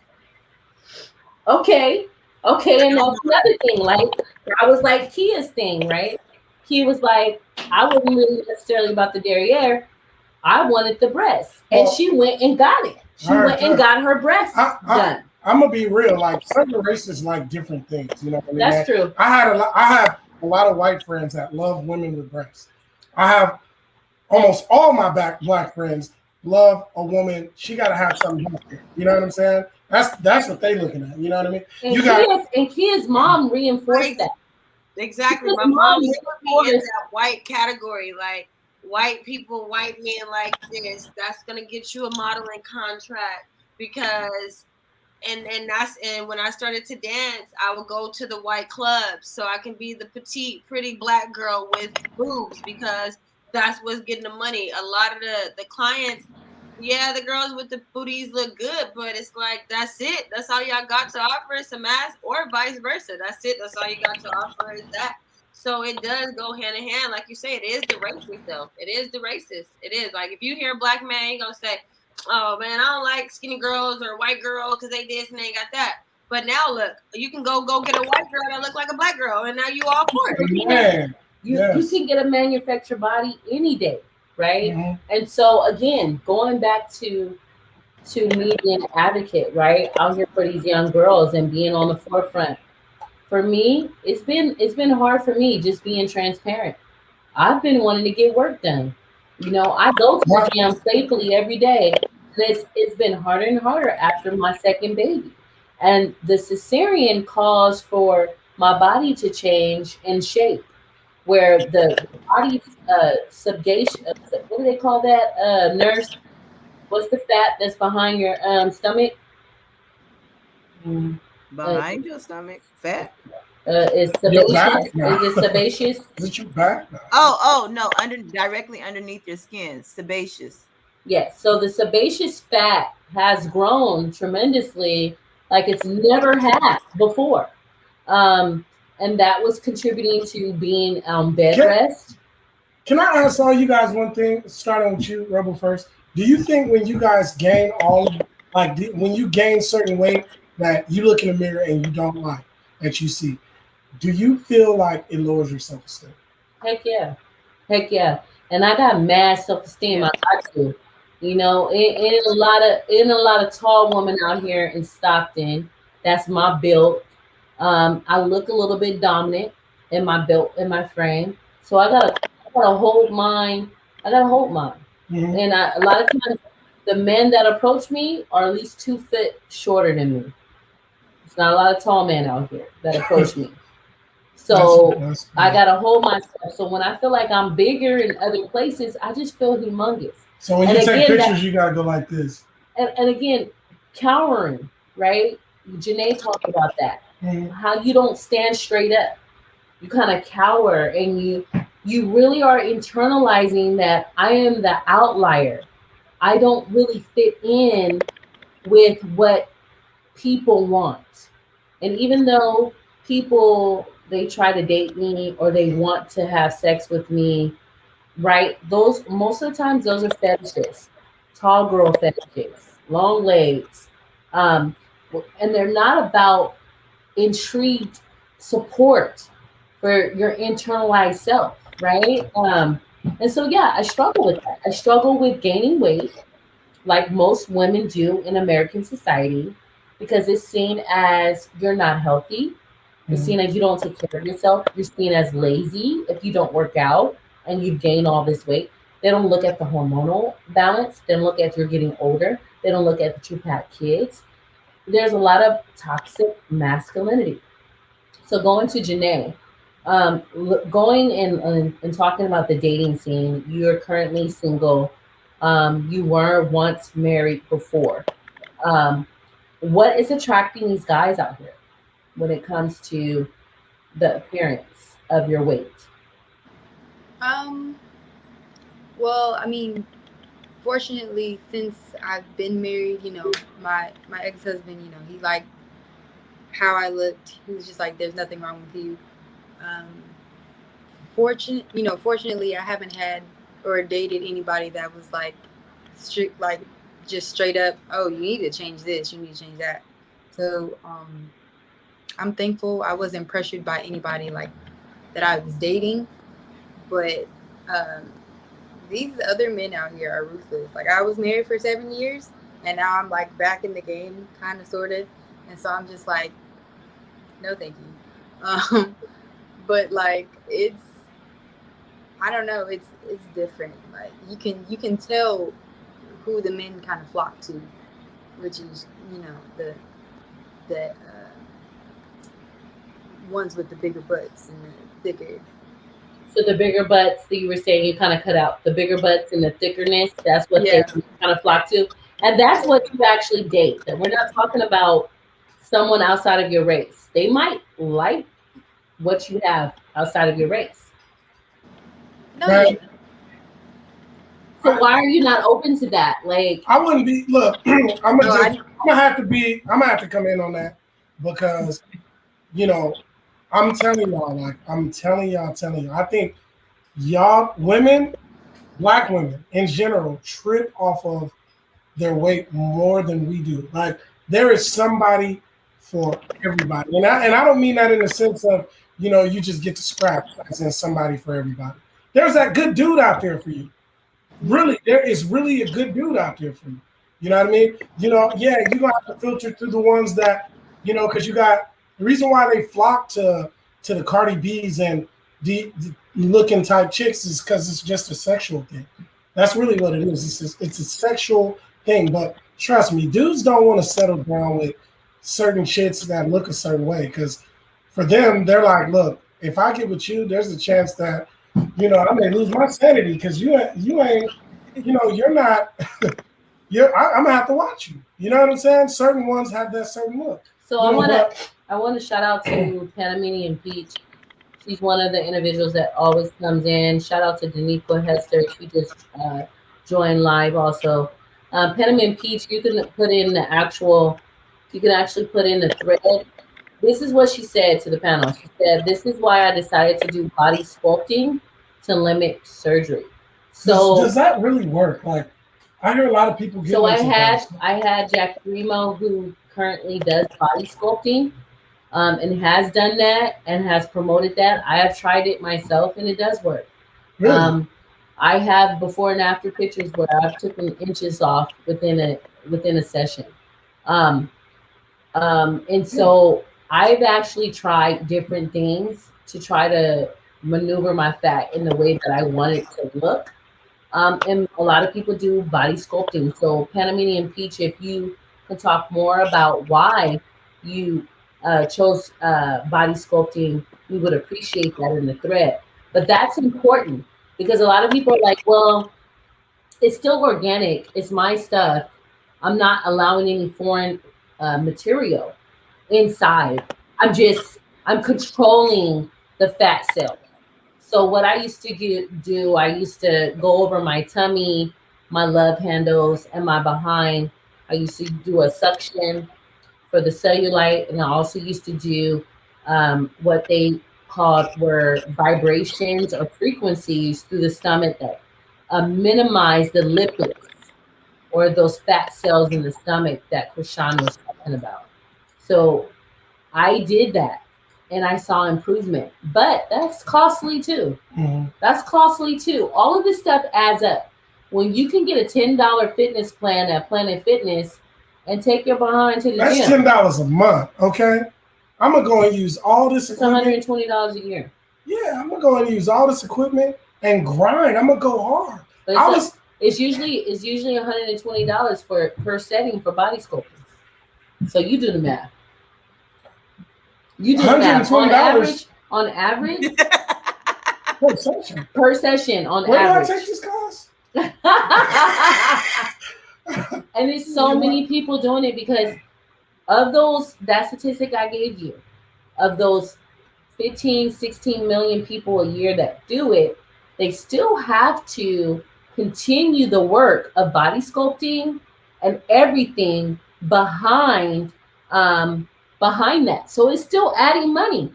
Okay, and that's another thing. Like I was like Kia's thing, right? Kia was like, I wasn't really necessarily about the derriere. I wanted the breast, and she went and got it. She went and got her breast done. I'm gonna be real. Like certain races like different things. You know what I mean? That's true. I have a lot of white friends that love women with breasts. I have almost all my black friends love a woman. She got to have something. You know what I'm saying? That's what they looking at. You know what I mean? And Kia's mom reinforced that. Exactly. My mom put me in that white category, like white people, white men like this. That's gonna get you a modeling contract because, and when I started to dance, I would go to the white clubs so I can be the petite, pretty black girl with boobs because that's what's getting the money. A lot of the clients. Yeah, the girls with the booties look good, but it's like, that's it. That's all y'all got to offer is some ass or vice versa. That's it. That's all you got to offer is that. So it does go hand in hand. Like you say, it is the racist, though. It is the racist. It is. Like, if you hear a black man, you're going to say, oh, man, I don't like skinny girls or white girls because they this and they got that. But now, look, you can go get a white girl that look like a black girl, and now you all for it. You can get a manufactured body any day. Right. Mm-hmm. And so again, going back to me being an advocate, right, out here for these young girls and being on the forefront. For me, it's been hard for me just being transparent. I've been wanting to get work done. You know, I go to the gym faithfully every day. And it's been harder and harder after my second baby. And the cesarean caused for my body to change in shape. Where the body subgation, what do they call that? Nurse, what's the fat that's behind your stomach? Behind your stomach, fat. Is sebaceous? Is it sebaceous? Is it your back? Oh no, directly underneath your skin, sebaceous. Yes. So the sebaceous fat has grown tremendously, like it's never had before. And that was contributing to being bed rest. Can I ask all you guys one thing? Starting with you, Rebel, first. Do you think when you guys gain when you gain certain weight that you look in the mirror and you don't like, that you see, do you feel like it lowers your self-esteem? Heck yeah. And I got mad self-esteem. I got to. You know, in a lot of tall women out here in Stockton, that's my build. I look a little bit dominant in my build, in my frame, so I gotta hold mine. Mm-hmm. And a lot of times, the men that approach me are at least 2 feet shorter than me. It's not a lot of tall men out here that approach me. So That's I gotta hold myself. So when I feel like I'm bigger in other places, I just feel humongous. So when And you take again, pictures, you gotta go like this. And again, cowering, right? Janae talked about that. Mhm. How you don't stand straight up. You kind of cower, and you really are internalizing that I am the outlier. I don't really fit in with what people want. And even though people they try to date me or they want to have sex with me, right? Those most of the times those are fetishes, tall girl fetishes, long legs, um, and they're not about intrigued support for your internalized self, right? And so yeah, I struggle with that. I struggle with gaining weight, like most women do in American society, because it's seen as you're not healthy. You're seen as you don't take care of yourself. You're seen as lazy if you don't work out and you gain all this weight. They don't look at the hormonal balance. They don't look at you're getting older. They don't look at that you've had kids. There's a lot of toxic masculinity. So going to Janae, going and talking about the dating scene, you're currently single. You were once married before. Um, what is attracting these guys out here when it comes to the appearance of your weight? Well, I mean, fortunately, since I've been married, my ex-husband, he liked how I looked. He was just like, "There's nothing wrong with you." Um, fortunately, I haven't had or dated anybody that was like strict, like just straight up, "Oh, you need to change this, you need to change that." So I'm thankful I wasn't pressured by anybody like that I was dating, but these other men out here are ruthless. Like, I was married for 7 years, and now I'm like back in the game, kind of, sort of, and so I'm just like, no, thank you. But like, I don't know, it's different. Like, you can tell who the men kind of flock to, which is the ones with the bigger butts and the thicker. So the bigger butts that you were saying, you kind of cut out the bigger butts and the thickerness. That's what they kind of flock to, and that's what you actually date. That we're not talking about someone outside of your race. They might like what you have outside of your race. No, Right. So why are you not open to that? Like, I wouldn't be. Look, I'm gonna have to come in on that because I'm telling y'all, I'm telling y'all. I think y'all women, black women in general, trip off of their weight more than we do. Like, there is somebody for everybody, and I don't mean that in the sense of you just get to scrap as in somebody for everybody. There's that good dude out there for you. Really, there is really a good dude out there for you. You know what I mean? Yeah, you're gonna have to filter through the ones that, because you got the reason why they flock to the Cardi B's and the looking type chicks is because it's just a sexual thing. That's really what it is. It's a sexual thing. But trust me, dudes don't want to settle down with certain chicks that look a certain way because for them, they're like, look, if I get with you, there's a chance that I may lose my sanity because you ain't, you're not, I'm gonna have to watch you. You know what I'm saying? Certain ones have that certain look. So I want to shout out to Panamanian Peach. She's one of the individuals that always comes in. Shout out to Daniqua Hester. She just joined live also. Panamanian Peach, you can put in the actual, you can actually put in the thread. This is what she said to the panel. She said, "This is why I decided to do body sculpting to limit surgery." So does that really work? Like, I hear a lot of people. So I had Jack Remo, who currently does body sculpting, and has done that and has promoted that. I have tried it myself, and it does work. Really? I have before and after pictures where I've taken inches off within a session, and so I've actually tried different things to try to maneuver my fat in the way that I want it to look. And a lot of people do body sculpting. So Panamanian Peach, if you can talk more about why you chose body sculpting, we would appreciate that in the thread. But that's important because a lot of people are like, well, it's still organic. It's my stuff. I'm not allowing any foreign material inside. I'm controlling the fat cell. So what I used to do, I used to go over my tummy, my love handles, and my behind. I used to do a suction for the cellulite, and I also used to do what they called were vibrations or frequencies through the stomach that minimize the lipids or those fat cells in the stomach that Krishan was talking about. So I did that and I saw improvement, but that's costly too. Mhm. That's costly too. All of this stuff adds up. When you can get a $10 fitness plan at Planet Fitness and take your behind to the That's gym, $10 a month. Okay, I'm gonna go and use all this it's equipment. $120 a year. Yeah, I'm gonna go and use all this equipment and grind. I'm gonna go hard. But it's usually $120 for per setting for body sculpting. So you do the math. You do the math. $120 On average, per session. per session on Where average. do I take this class? And there's so many people doing it because of that statistic I gave you, of those 15, 16 million people a year that do it, they still have to continue the work of body sculpting and everything behind that. So it's still adding money.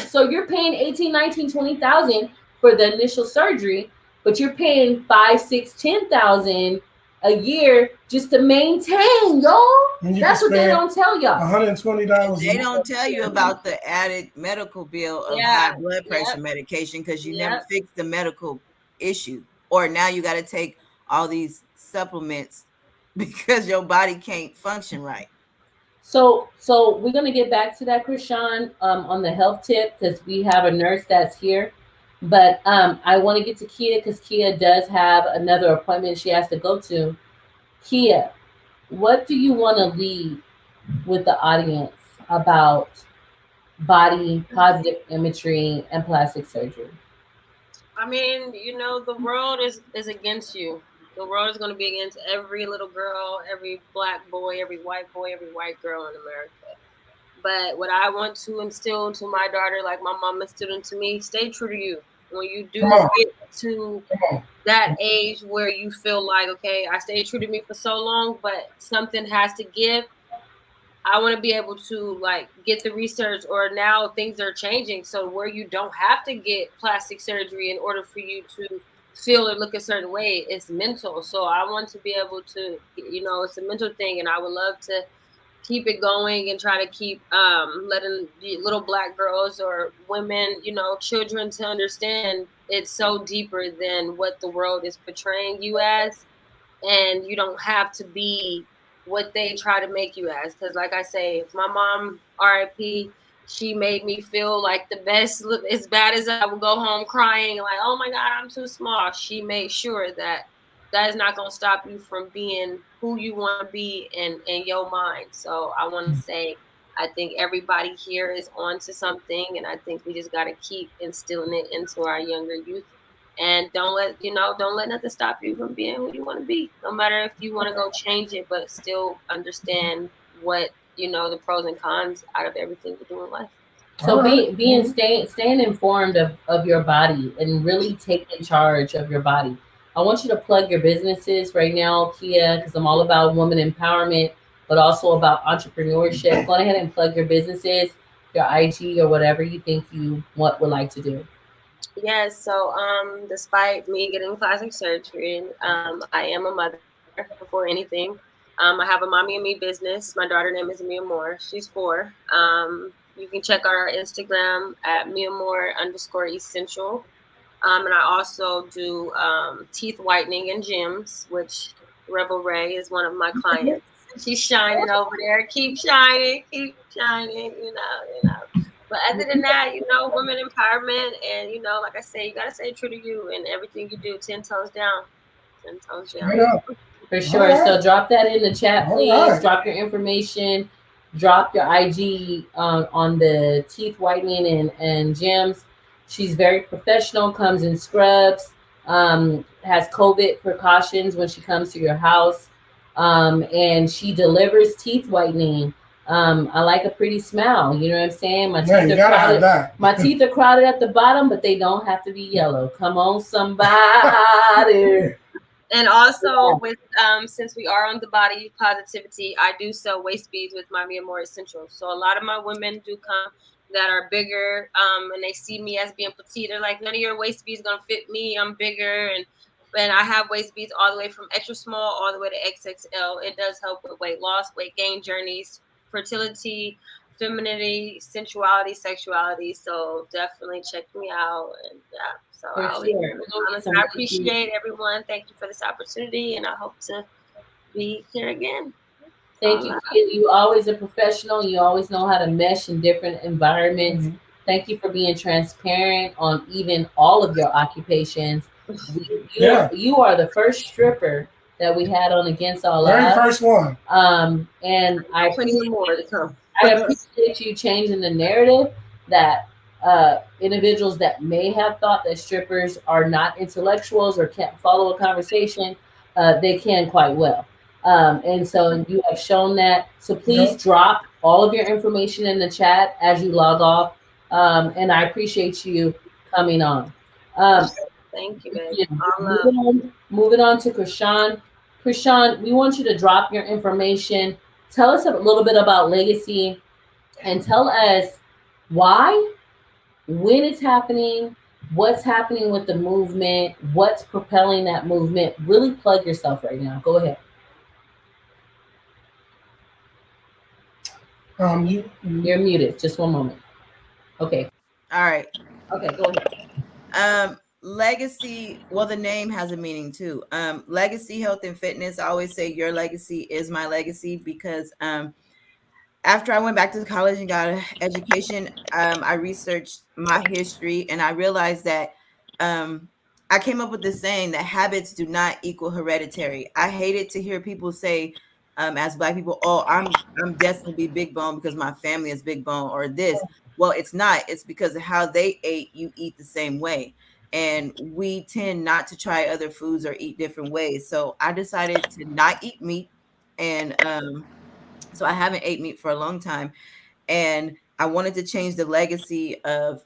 So you're paying 18, 19, 20,000 for the initial surgery, but you're paying 5, 6, 10,000 a year just to maintain, y'all. That's what they don't tell y'all. $120. They don't tell you about the added medical bill of high blood pressure medication because you never fix the medical issue. Or now you got to take all these supplements because your body can't function right. So we're gonna get back to that, Krishan, on the health tip because we have a nurse that's here. But I want to get to Kia because Kia does have another appointment she has to go to. Kia, what do you want to leave with the audience about body positive imagery and plastic surgery? I mean, the world is against you. The world is going to be against every little girl, every black boy, every white girl in America. But what I want to instill into my daughter, like my mom instilled into me, stay true to you. When you do get to that age where you feel like, okay, I stayed true to me for so long, but something has to give. I want to be able to get the research, or now things are changing. So where you don't have to get plastic surgery in order for you to feel or look a certain way, it's mental. So I want to be able to, it's a mental thing. And I would love to keep it going and try to keep letting the little black girls or women, children to understand it's so deeper than what the world is portraying you as. And you don't have to be what they try to make you as. Because like I say, if my mom, RIP, she made me feel like the best, as bad as I would go home crying, like, oh my God, I'm too small. She made sure that is not going to stop you from being who you want to be in your mind. So I want to say, I think everybody here is on to something. And I think we just got to keep instilling it into our younger youth. And don't let nothing stop you from being who you want to be. No matter if you want to go change it, but still understand what, the pros and cons out of everything you do in life. So staying informed of your body and really taking charge of your body. I want you to plug your businesses right now, Kia, because I'm all about woman empowerment, but also about entrepreneurship. Go ahead and plug your businesses, your IG, or whatever you think you would like to do. Yes, so despite me getting plastic surgery, I am a mother before anything. I have a Mommy and Me business. My daughter's name is Mia Moore. She's 4. You can check our Instagram at MiaMoore_essential. And I also do teeth whitening and gyms, which Rebel Ray is one of my clients. She's shining over there. Keep shining, you know. But other than that, women empowerment, and like I say, you gotta stay true to you in everything you do. 10 toes down. 10 toes down. For sure. Right. So drop that in the chat, please. Right. Drop your information. drop your IG on the teeth whitening and gems. She's very professional, comes in scrubs, has COVID precautions when she comes to your house, and she delivers teeth whitening. I like a pretty smile. You know what I'm saying? Man, you gotta have that. My teeth are crowded at the bottom, but they don't have to be yellow. Come on, somebody. And also with since we are on the body positivity, I do sell waist beads with my Mia More Essentials. So a lot of my women do come that are bigger, and they see me as being petite. They're like, none of your waist beads gonna fit me. I'm bigger, and I have waist beads all the way from extra small all the way to XXL. It does help with weight loss, weight gain journeys, fertility, femininity, sensuality, sexuality. So definitely check me out. And yeah, so I appreciate everyone. Thank you for this opportunity, and I hope to be here again. Thank you. You always a professional. You always know how to mesh in different environments. Mm-hmm. Thank you for being transparent on even all of your occupations. You are the first stripper that we had on Against All Odds. Very first one. And I appreciate you changing the narrative that individuals that may have thought that strippers are not intellectuals or can't follow a conversation, they can quite well. And so you have shown that. So please drop all of your information in the chat as you log off. And I appreciate you coming on. Thank you, babe. Moving on to Krishan. Krishan, we want you to drop your information. Tell us a little bit about Legacy and tell us why, when it's happening, what's happening with the movement, what's propelling that movement. Really plug yourself right now. Go ahead. You're muted. Just one moment. Okay. All right. Okay, go ahead. Legacy, well, the name has a meaning too. Legacy Health and Fitness. I always say your legacy is my legacy because after I went back to college and got an education, I researched my history and I realized that I came up with this saying that habits do not equal hereditary. I hated to hear people say, as Black people, oh, I'm destined to be big bone because my family is big bone or this. Well, it's not. It's because of how they ate, you eat the same way. And we tend not to try other foods or eat different ways. So I decided to not eat meat. And so I haven't ate meat for a long time. And I wanted to change the legacy of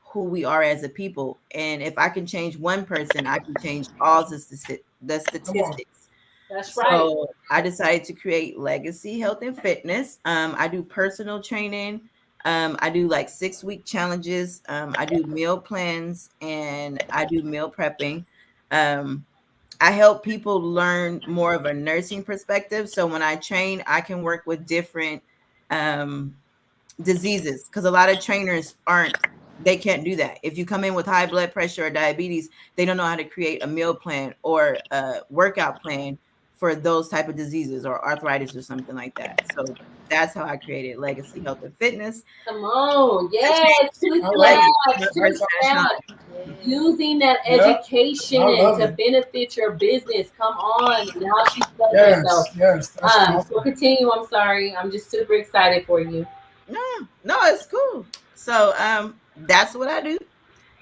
who we are as a people. And if I can change one person, I can change all the statistics. That's right. So I decided to create Legacy Health and Fitness. I do personal training. I do like 6-week challenges. I do meal plans and I do meal prepping. I help people learn more of a nursing perspective. So when I train, I can work with different diseases because a lot of trainers they can't do that. If you come in with high blood pressure or diabetes, they don't know how to create a meal plan or a workout plan for those type of diseases or arthritis or something like that. So that's how I created Legacy Health and Fitness. Come on. Yes. Using that education to benefit your business. Come on. Now she's playing herself. Yes. So continue. I'm sorry. I'm just super excited for you. No, it's cool. So that's what I do.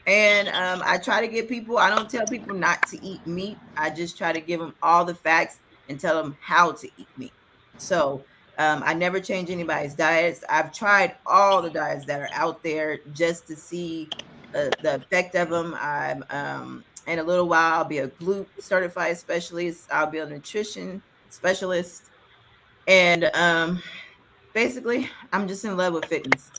And I try to get people, I don't tell people not to eat meat. I just try to give them all the facts and tell them how to eat meat. So I never change anybody's diets. I've tried all the diets that are out there just to see the effect of them. In a little while, I'll be a glute certified specialist. I'll be a nutrition specialist. And basically, I'm just in love with fitness.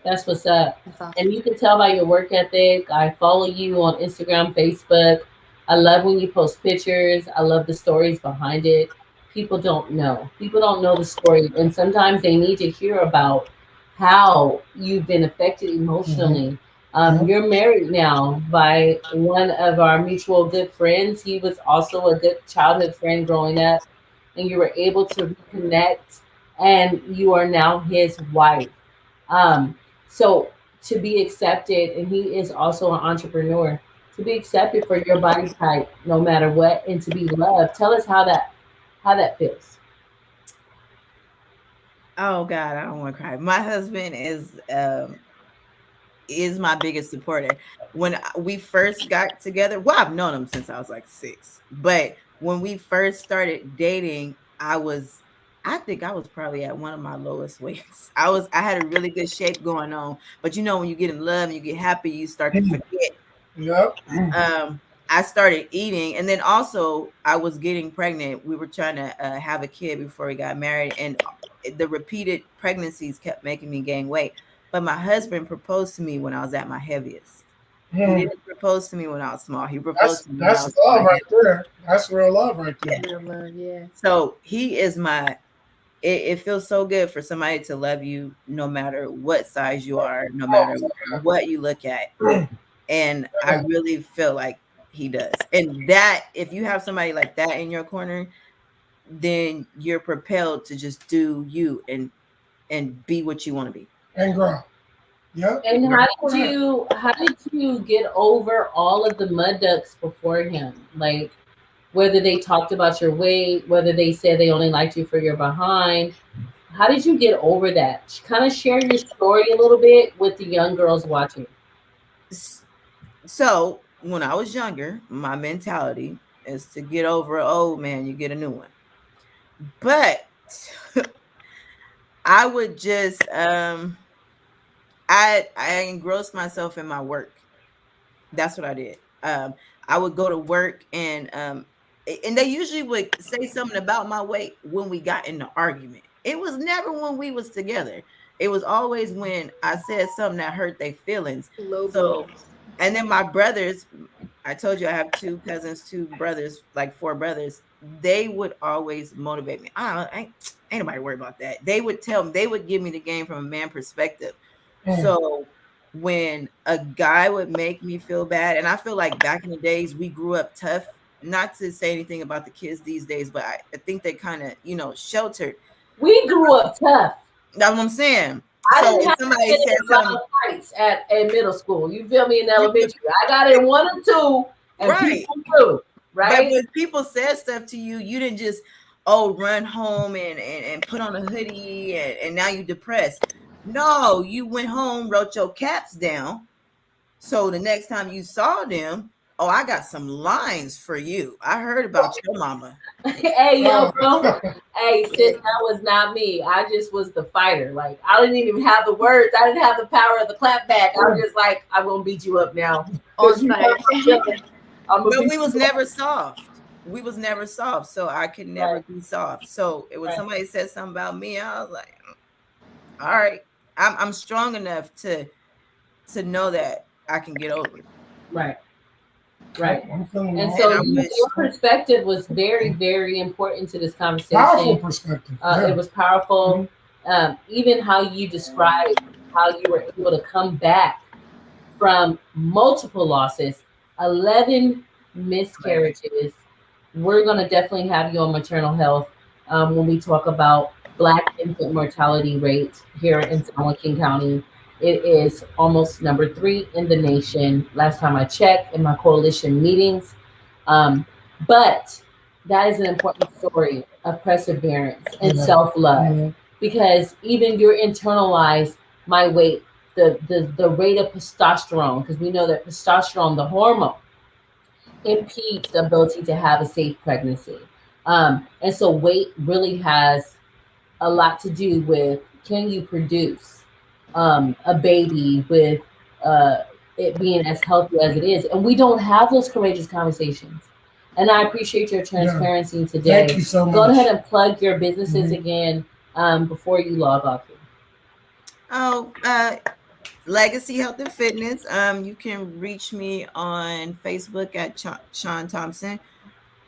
That's what's up. Awesome. And you can tell by your work ethic. I follow you on Instagram, Facebook. I love when you post pictures. I love the stories behind it. People don't know. People don't know the story. And sometimes they need to hear about how you've been affected emotionally. Mm-hmm. You're married now by one of our mutual good friends. He was also a good childhood friend growing up. And you were able to reconnect. And you are now his wife. So to be accepted, and he is also an entrepreneur, to be accepted for your body type, no matter what, and to be loved. Tell us how that feels. Oh God, I don't want to cry. My husband is my biggest supporter. When we first got together, well, I've known him since I was like 6, but when we first started dating, I think I was probably at one of my lowest weights. I had a really good shape going on, but you know, when you get in love and you get happy, you start to forget. Yep. I started eating, and then also I was getting pregnant. We were trying to have a kid before we got married, and the repeated pregnancies kept making me gain weight. But my husband proposed to me when I was at my heaviest. He didn't propose to me when I was small. He proposed to me when I was love small. right there. That's real love right there. Real love, yeah. So he is my. It feels so good for somebody to love you, no matter what size you are, no matter what you look at, and I really feel like he does. And that, if you have somebody like that in your corner, then you're propelled to just do you and be what you want to be and grow. Yep. And how did you get over all of the mud ducks before him? Like, whether they talked about your weight, whether they said they only liked you for your behind. How did you get over that? Kind of share your story a little bit with the young girls watching. So when I was younger, my mentality is to get over an old man, you get a new one. But I would just I engrossed myself in my work. That's what I did. I would go to work, and they usually would say something about my weight when we got in the argument. It was never when we was together. It was always when I said something that hurt their feelings. So, and then my brothers, I told you I have 2 cousins, 2 brothers, like 4 brothers. They would always motivate me. Ain't nobody worry about that. They would give me the game from a man perspective. So when a guy would make me feel bad, and I feel like back in the days we grew up tough, not to say anything about the kids these days, but I think they kind of, sheltered. We grew up tough. That's what I'm saying. I so didn't have somebody to said something fights at middle school. You feel me? In elementary, I got in 1 or 2, and people through. Right? But when people said stuff to you, you didn't just run home and put on a hoodie and now you depressed. No, you went home, wrote your caps down. So the next time you saw them, I got some lines for you. I heard about your mama. Hey, yo, bro. Hey, sis, that was not me. I just was the fighter. Like, I didn't even have the words. I didn't have the power of the clap back. I was just like, I'm going to beat you up now. But we was never soft. We was never soft. So I could never be soft. So it was somebody said something about me. I was like, all right. I'm strong enough to know that I can get over it. Right. And so your perspective was very, very important to this conversation. Powerful perspective. It was powerful. Even how you described how you were able to come back from multiple losses, 11 miscarriages. We're going to definitely have you on maternal health when we talk about Black infant mortality rate here in San Joaquin County. It is almost number 3 in the nation. Last time I checked in my coalition meetings. But that is an important story of perseverance and self-love, because even your internalized my weight, the rate of testosterone, because we know that testosterone, the hormone, impedes the ability to have a safe pregnancy. And so weight really has a lot to do with, can you produce a baby with it being as healthy as it is? And we don't have those courageous conversations. And I appreciate your transparency today. Thank you so much. Go ahead and plug your businesses again before you log off here. Legacy Health and Fitness. You can reach me on Facebook at Sean Thompson,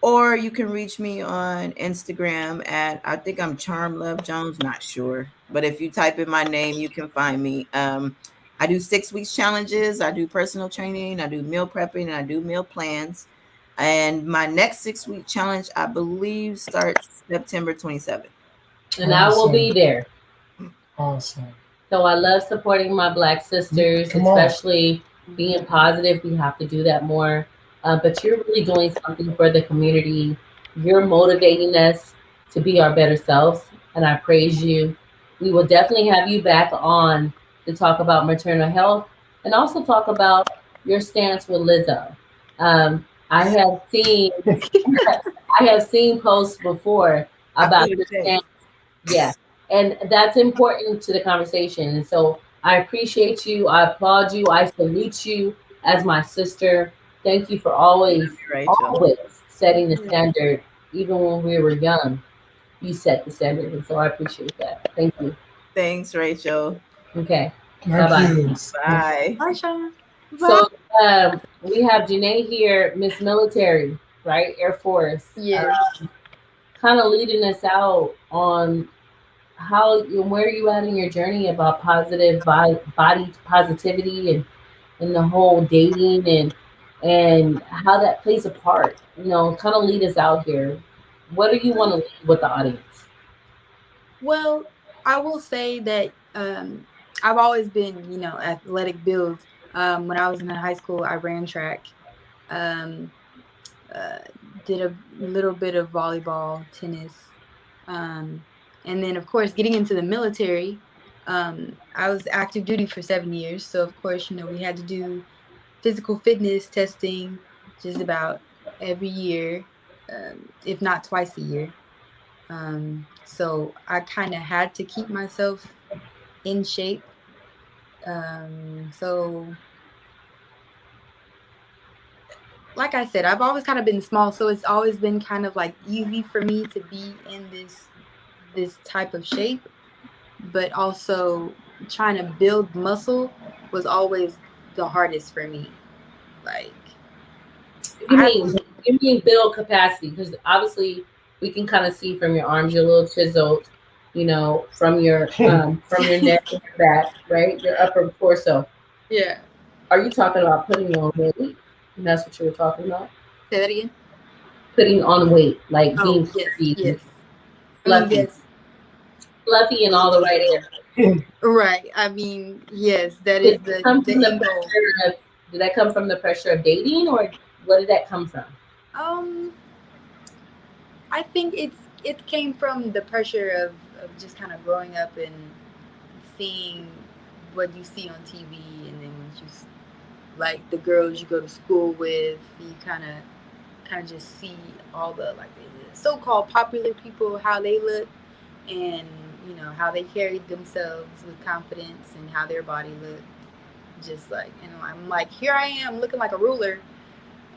or you can reach me on Instagram at, I think I'm Charm Love Jones, not sure. But if you type in my name, you can find me. I do 6 weeks challenges. I do personal training. I do meal prepping, and I do meal plans. And my next 6-week challenge, I believe, starts September 27th. And I will be there. Awesome. So I love supporting my Black sisters, especially being positive. We have to do that more. But you're really doing something for the community. You're motivating us to be our better selves. And I praise you. we will definitely have you back on to talk about maternal health and also talk about your stance with Lizzo. I have seen I have seen posts before about your stance. Yeah. And that's important to the conversation. And so I appreciate you. I applaud you. I salute you as my sister. Thank you for always, Rachel. always setting the standard, even when we were young. You set the standard. And so I appreciate that. Thank you. Thanks, Rachel. Okay. Thank Bye-bye. you. Bye. Bye, Sean. So we have Janae here, Miss Military, right? Air Force. Yes. Kind of leading us out on where you at in your journey about positive body positivity and the whole dating and how that plays a part. Kind of lead us out here. What do you want to leave with the audience? Well, I will say that I've always been, athletic build. When I was in high school, I ran track, did a little bit of volleyball, tennis, and then of course getting into the military. I was active duty for 7 years, so of course we had to do physical fitness testing just about every year, if not twice a year. So I kind of had to keep myself in shape. So like I said, I've always kind of been small, so it's always been kind of like easy for me to be in this type of shape, but also trying to build muscle was always the hardest for me. Like, you mean build capacity? Because obviously we can kind of see from your arms, you're a little chiseled, from your neck and your back, right? Your upper torso. Yeah. Are you talking about putting on weight? And that's what you were talking about? Say that again? Putting on weight, like being yes. Fluffy. Yes. Fluffy in all the right areas. Right. I mean, yes, that is the end goal. Did that come from the pressure of dating, or what did that come from? I think it came from the pressure of just kind of growing up and seeing what you see on TV, and then just like the girls you go to school with, you kind of just see all the so-called popular people, how they look, and how they carried themselves with confidence and how their body looked. Just like, I'm like, here I am looking like a ruler.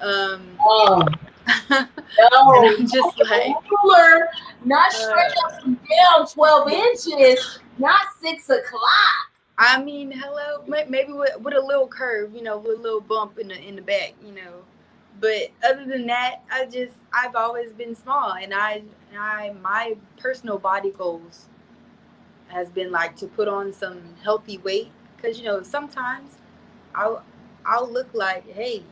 No, I'm just like ruler, not straight up and down 12 inches, not 6 o'clock. I mean, hello, maybe with a little curve, with a little bump in the back, But other than that, I've always been small, and my personal body goals has been like to put on some healthy weight, because sometimes I'll look like, hey,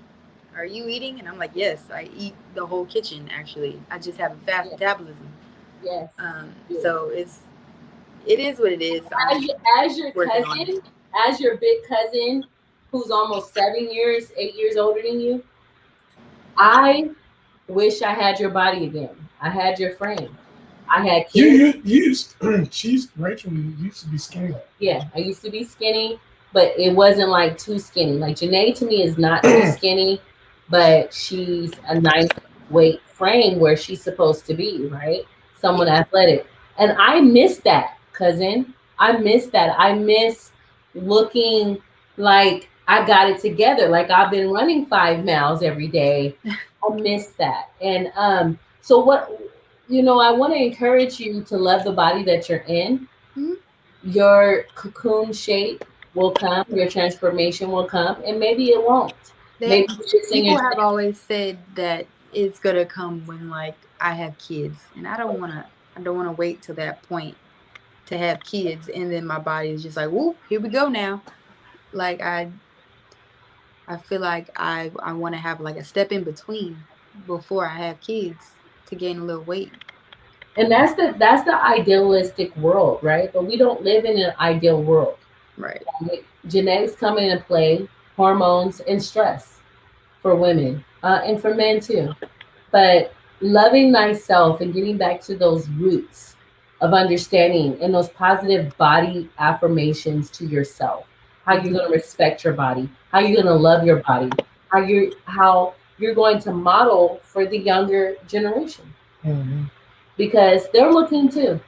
are you eating? And I'm like, yes, I eat the whole kitchen. Actually, I just have a fast metabolism. Yes. So it is what it is. As your big cousin, who's almost 8 years older than you, I wish I had your body again. I had your frame. I had kids. Rachel used to be skinny. Yeah, I used to be skinny, but it wasn't like too skinny. Like Janae to me is not too skinny, but she's a nice weight frame where she's supposed to be, right? Someone athletic. And I miss that, cousin. I miss that. I miss looking like I got it together. Like I've been running 5 miles every day. I miss that. And so I want to encourage you to love the body that you're in. Mm-hmm. Your cocoon shape will come, your transformation will come, and maybe it won't. People have always said that it's gonna come when I have kids, and I don't wanna wait till that point to have kids, and then my body is just like, whoop, here we go now. Like I feel like I want to have a step in between before I have kids to gain a little weight. And that's the idealistic world, right? But we don't live in an ideal world. Right. Genetics come into play, hormones and stress for women and for men too. But loving thyself and getting back to those roots of understanding and those positive body affirmations to yourself. How you're going to respect your body, how you're going to love your body, how you're going to model for the younger generation. Mm-hmm. Because they're looking too.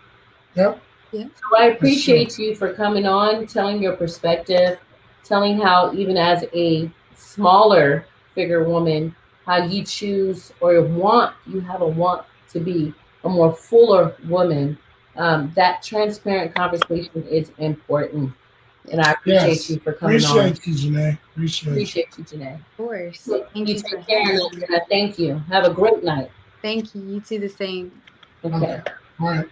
Yep. Yeah. So I appreciate you for coming on, telling your perspective, telling how even as a smaller figure woman, how you choose or you have a want to be a more fuller woman. That transparent conversation is important. And I appreciate you for coming on. Appreciate you, Janae. Appreciate you, Janae. Of course. Thank Thank you. you Take for care. having me. Thank you. Have a great night. Thank you. You too, the same. Okay. All right.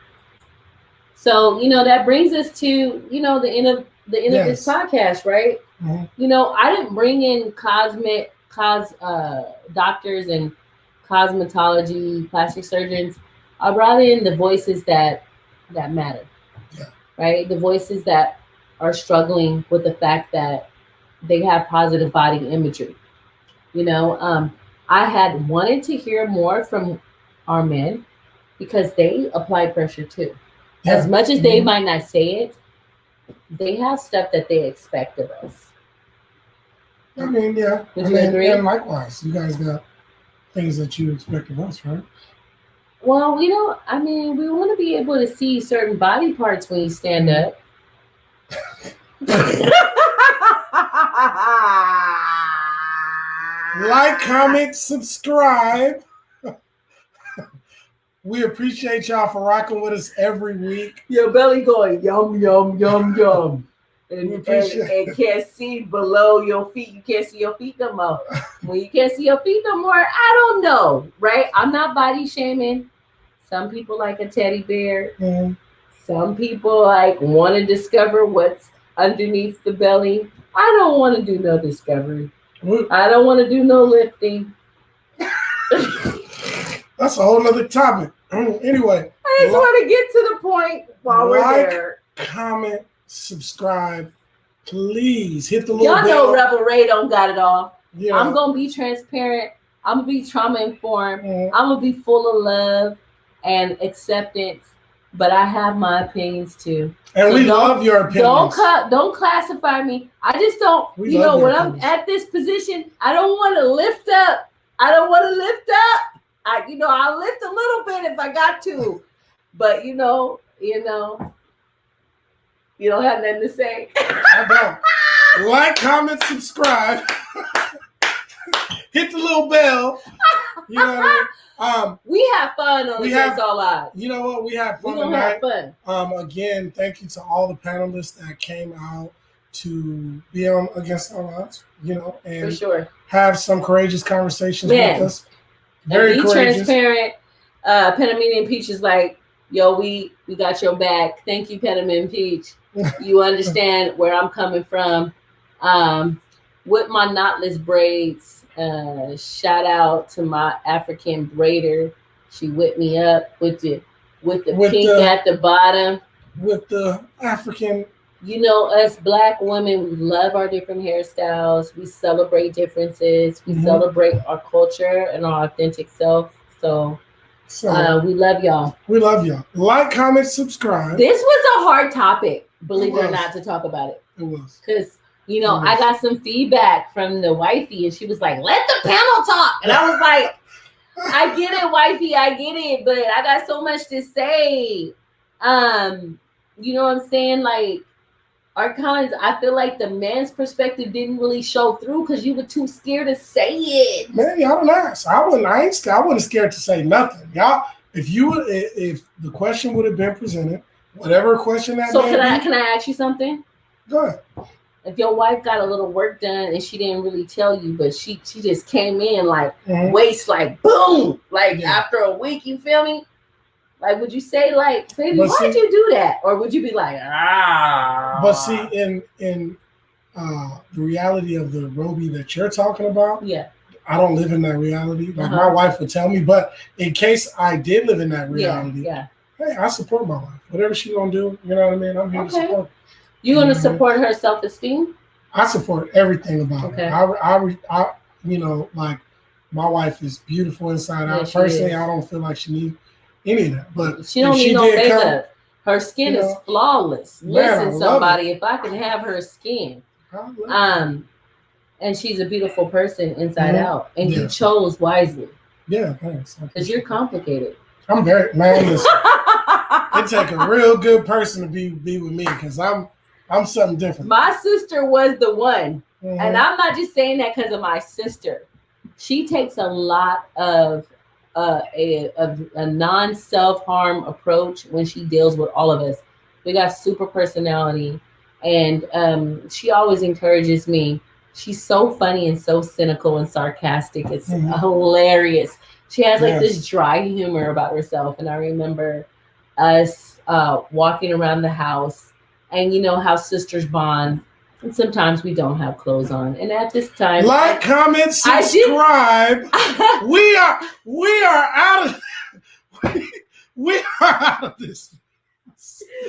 So, that brings us to, the end of this podcast, right? Mm-hmm. I didn't bring in doctors and cosmetology, plastic surgeons. I brought in the voices that matter, right? The voices that are struggling with the fact that they have positive body imagery. I had wanted to hear more from our men because they apply pressure too. Yeah. As much as they might not say it, they have stuff that they expect of us. I mean, yeah. Would you agree? And likewise, you guys got things that you expect of us, right? Well, we want to be able to see certain body parts when you stand up. Like, comment, subscribe. We appreciate y'all for rocking with us every week. Your belly going yum, yum, yum, yum. And can't see below your feet. You can't see your feet no more. When you can't see your feet no more, I don't know, right? I'm not body shaming. Some people like a teddy bear. Mm-hmm. Some people want to discover what's underneath the belly. I don't want to do no discovery. I don't want to do no lifting. That's a whole nother topic. Anyway. I just want to get to the point while we're there. Comment, subscribe. Please hit the little bell. Y'all know Rebel Ray don't got it all. Yeah. I'm going to be transparent. I'm going to be trauma informed. I'm going to be full of love and acceptance. But I have my opinions too. And so we love your opinions. Don't classify me. I just don't, when I'm at this position, I don't want to lift up. I'll lift a little bit if I got to. But you don't have nothing to say. I don't. Like, comment, subscribe. Hit the little bell. You know what I mean? We have fun on Against All Odds. You know what? We have fun tonight. Again, thank you to all the panelists that came out to be on Against All Odds, and for sure have some courageous conversations with us. Very and be courageous. Transparent. Penamina and Peach is like, yo, we got your back. Thank you, Penamina and Peach. You understand where I'm coming from. With my knotless braids. Shout out to my African braider. She whipped me up with the pink at the bottom. With the African. Us Black women, we love our different hairstyles. We celebrate differences. We celebrate our culture and our authentic self. So we love y'all. We love y'all. Like, comment, subscribe. This was a hard topic, believe it or not, to talk about it. It was. Because I got some feedback from the wifey, and she was like, "Let the panel talk," and I was like, "I get it, wifey, I get it, but I got so much to say." You know what I'm saying? Like, our comments, I feel like the man's perspective didn't really show through because you were too scared to say it. Man, y'all don't ask. I wasn't scared to say nothing, y'all. If the question would have been presented, whatever question that. So can I ask you something? Go ahead. If your wife got a little work done and she didn't really tell you, but she just came in like waist like boom, like after a week, you feel me? Like, would you say like, baby, why'd you do that? Or would you be like, ah? But see, in the reality of the Roby that you're talking about, I don't live in that reality. Like my wife would tell me, but in case I did live in that reality, hey, I support my wife. Whatever she's gonna do, you know what I mean? I'm here to support. You gonna support her self-esteem? I support everything about her. I like my wife is beautiful inside out. Personally, I don't feel like she needs any of that. But she don't need no makeup. Her skin You is know, flawless. man, I Listen, love somebody, if I can have her skin. And she's a beautiful person inside out. And you chose wisely. Yeah, thanks. Because you're complicated. I'm very, man, listen, it take a real good person to be with me because I'm something different. My sister was the one. And I'm not just saying that because of my sister. She takes a lot of a non-self-harm approach when she deals with all of us. We got super personality. And she always encourages me. She's so funny and so cynical and sarcastic. It's hilarious. She has like this dry humor about herself. And I remember us walking around the house, and you know how sisters bond. And sometimes we don't have clothes on. And at this time, like, comment, subscribe. we are out of we are out of this.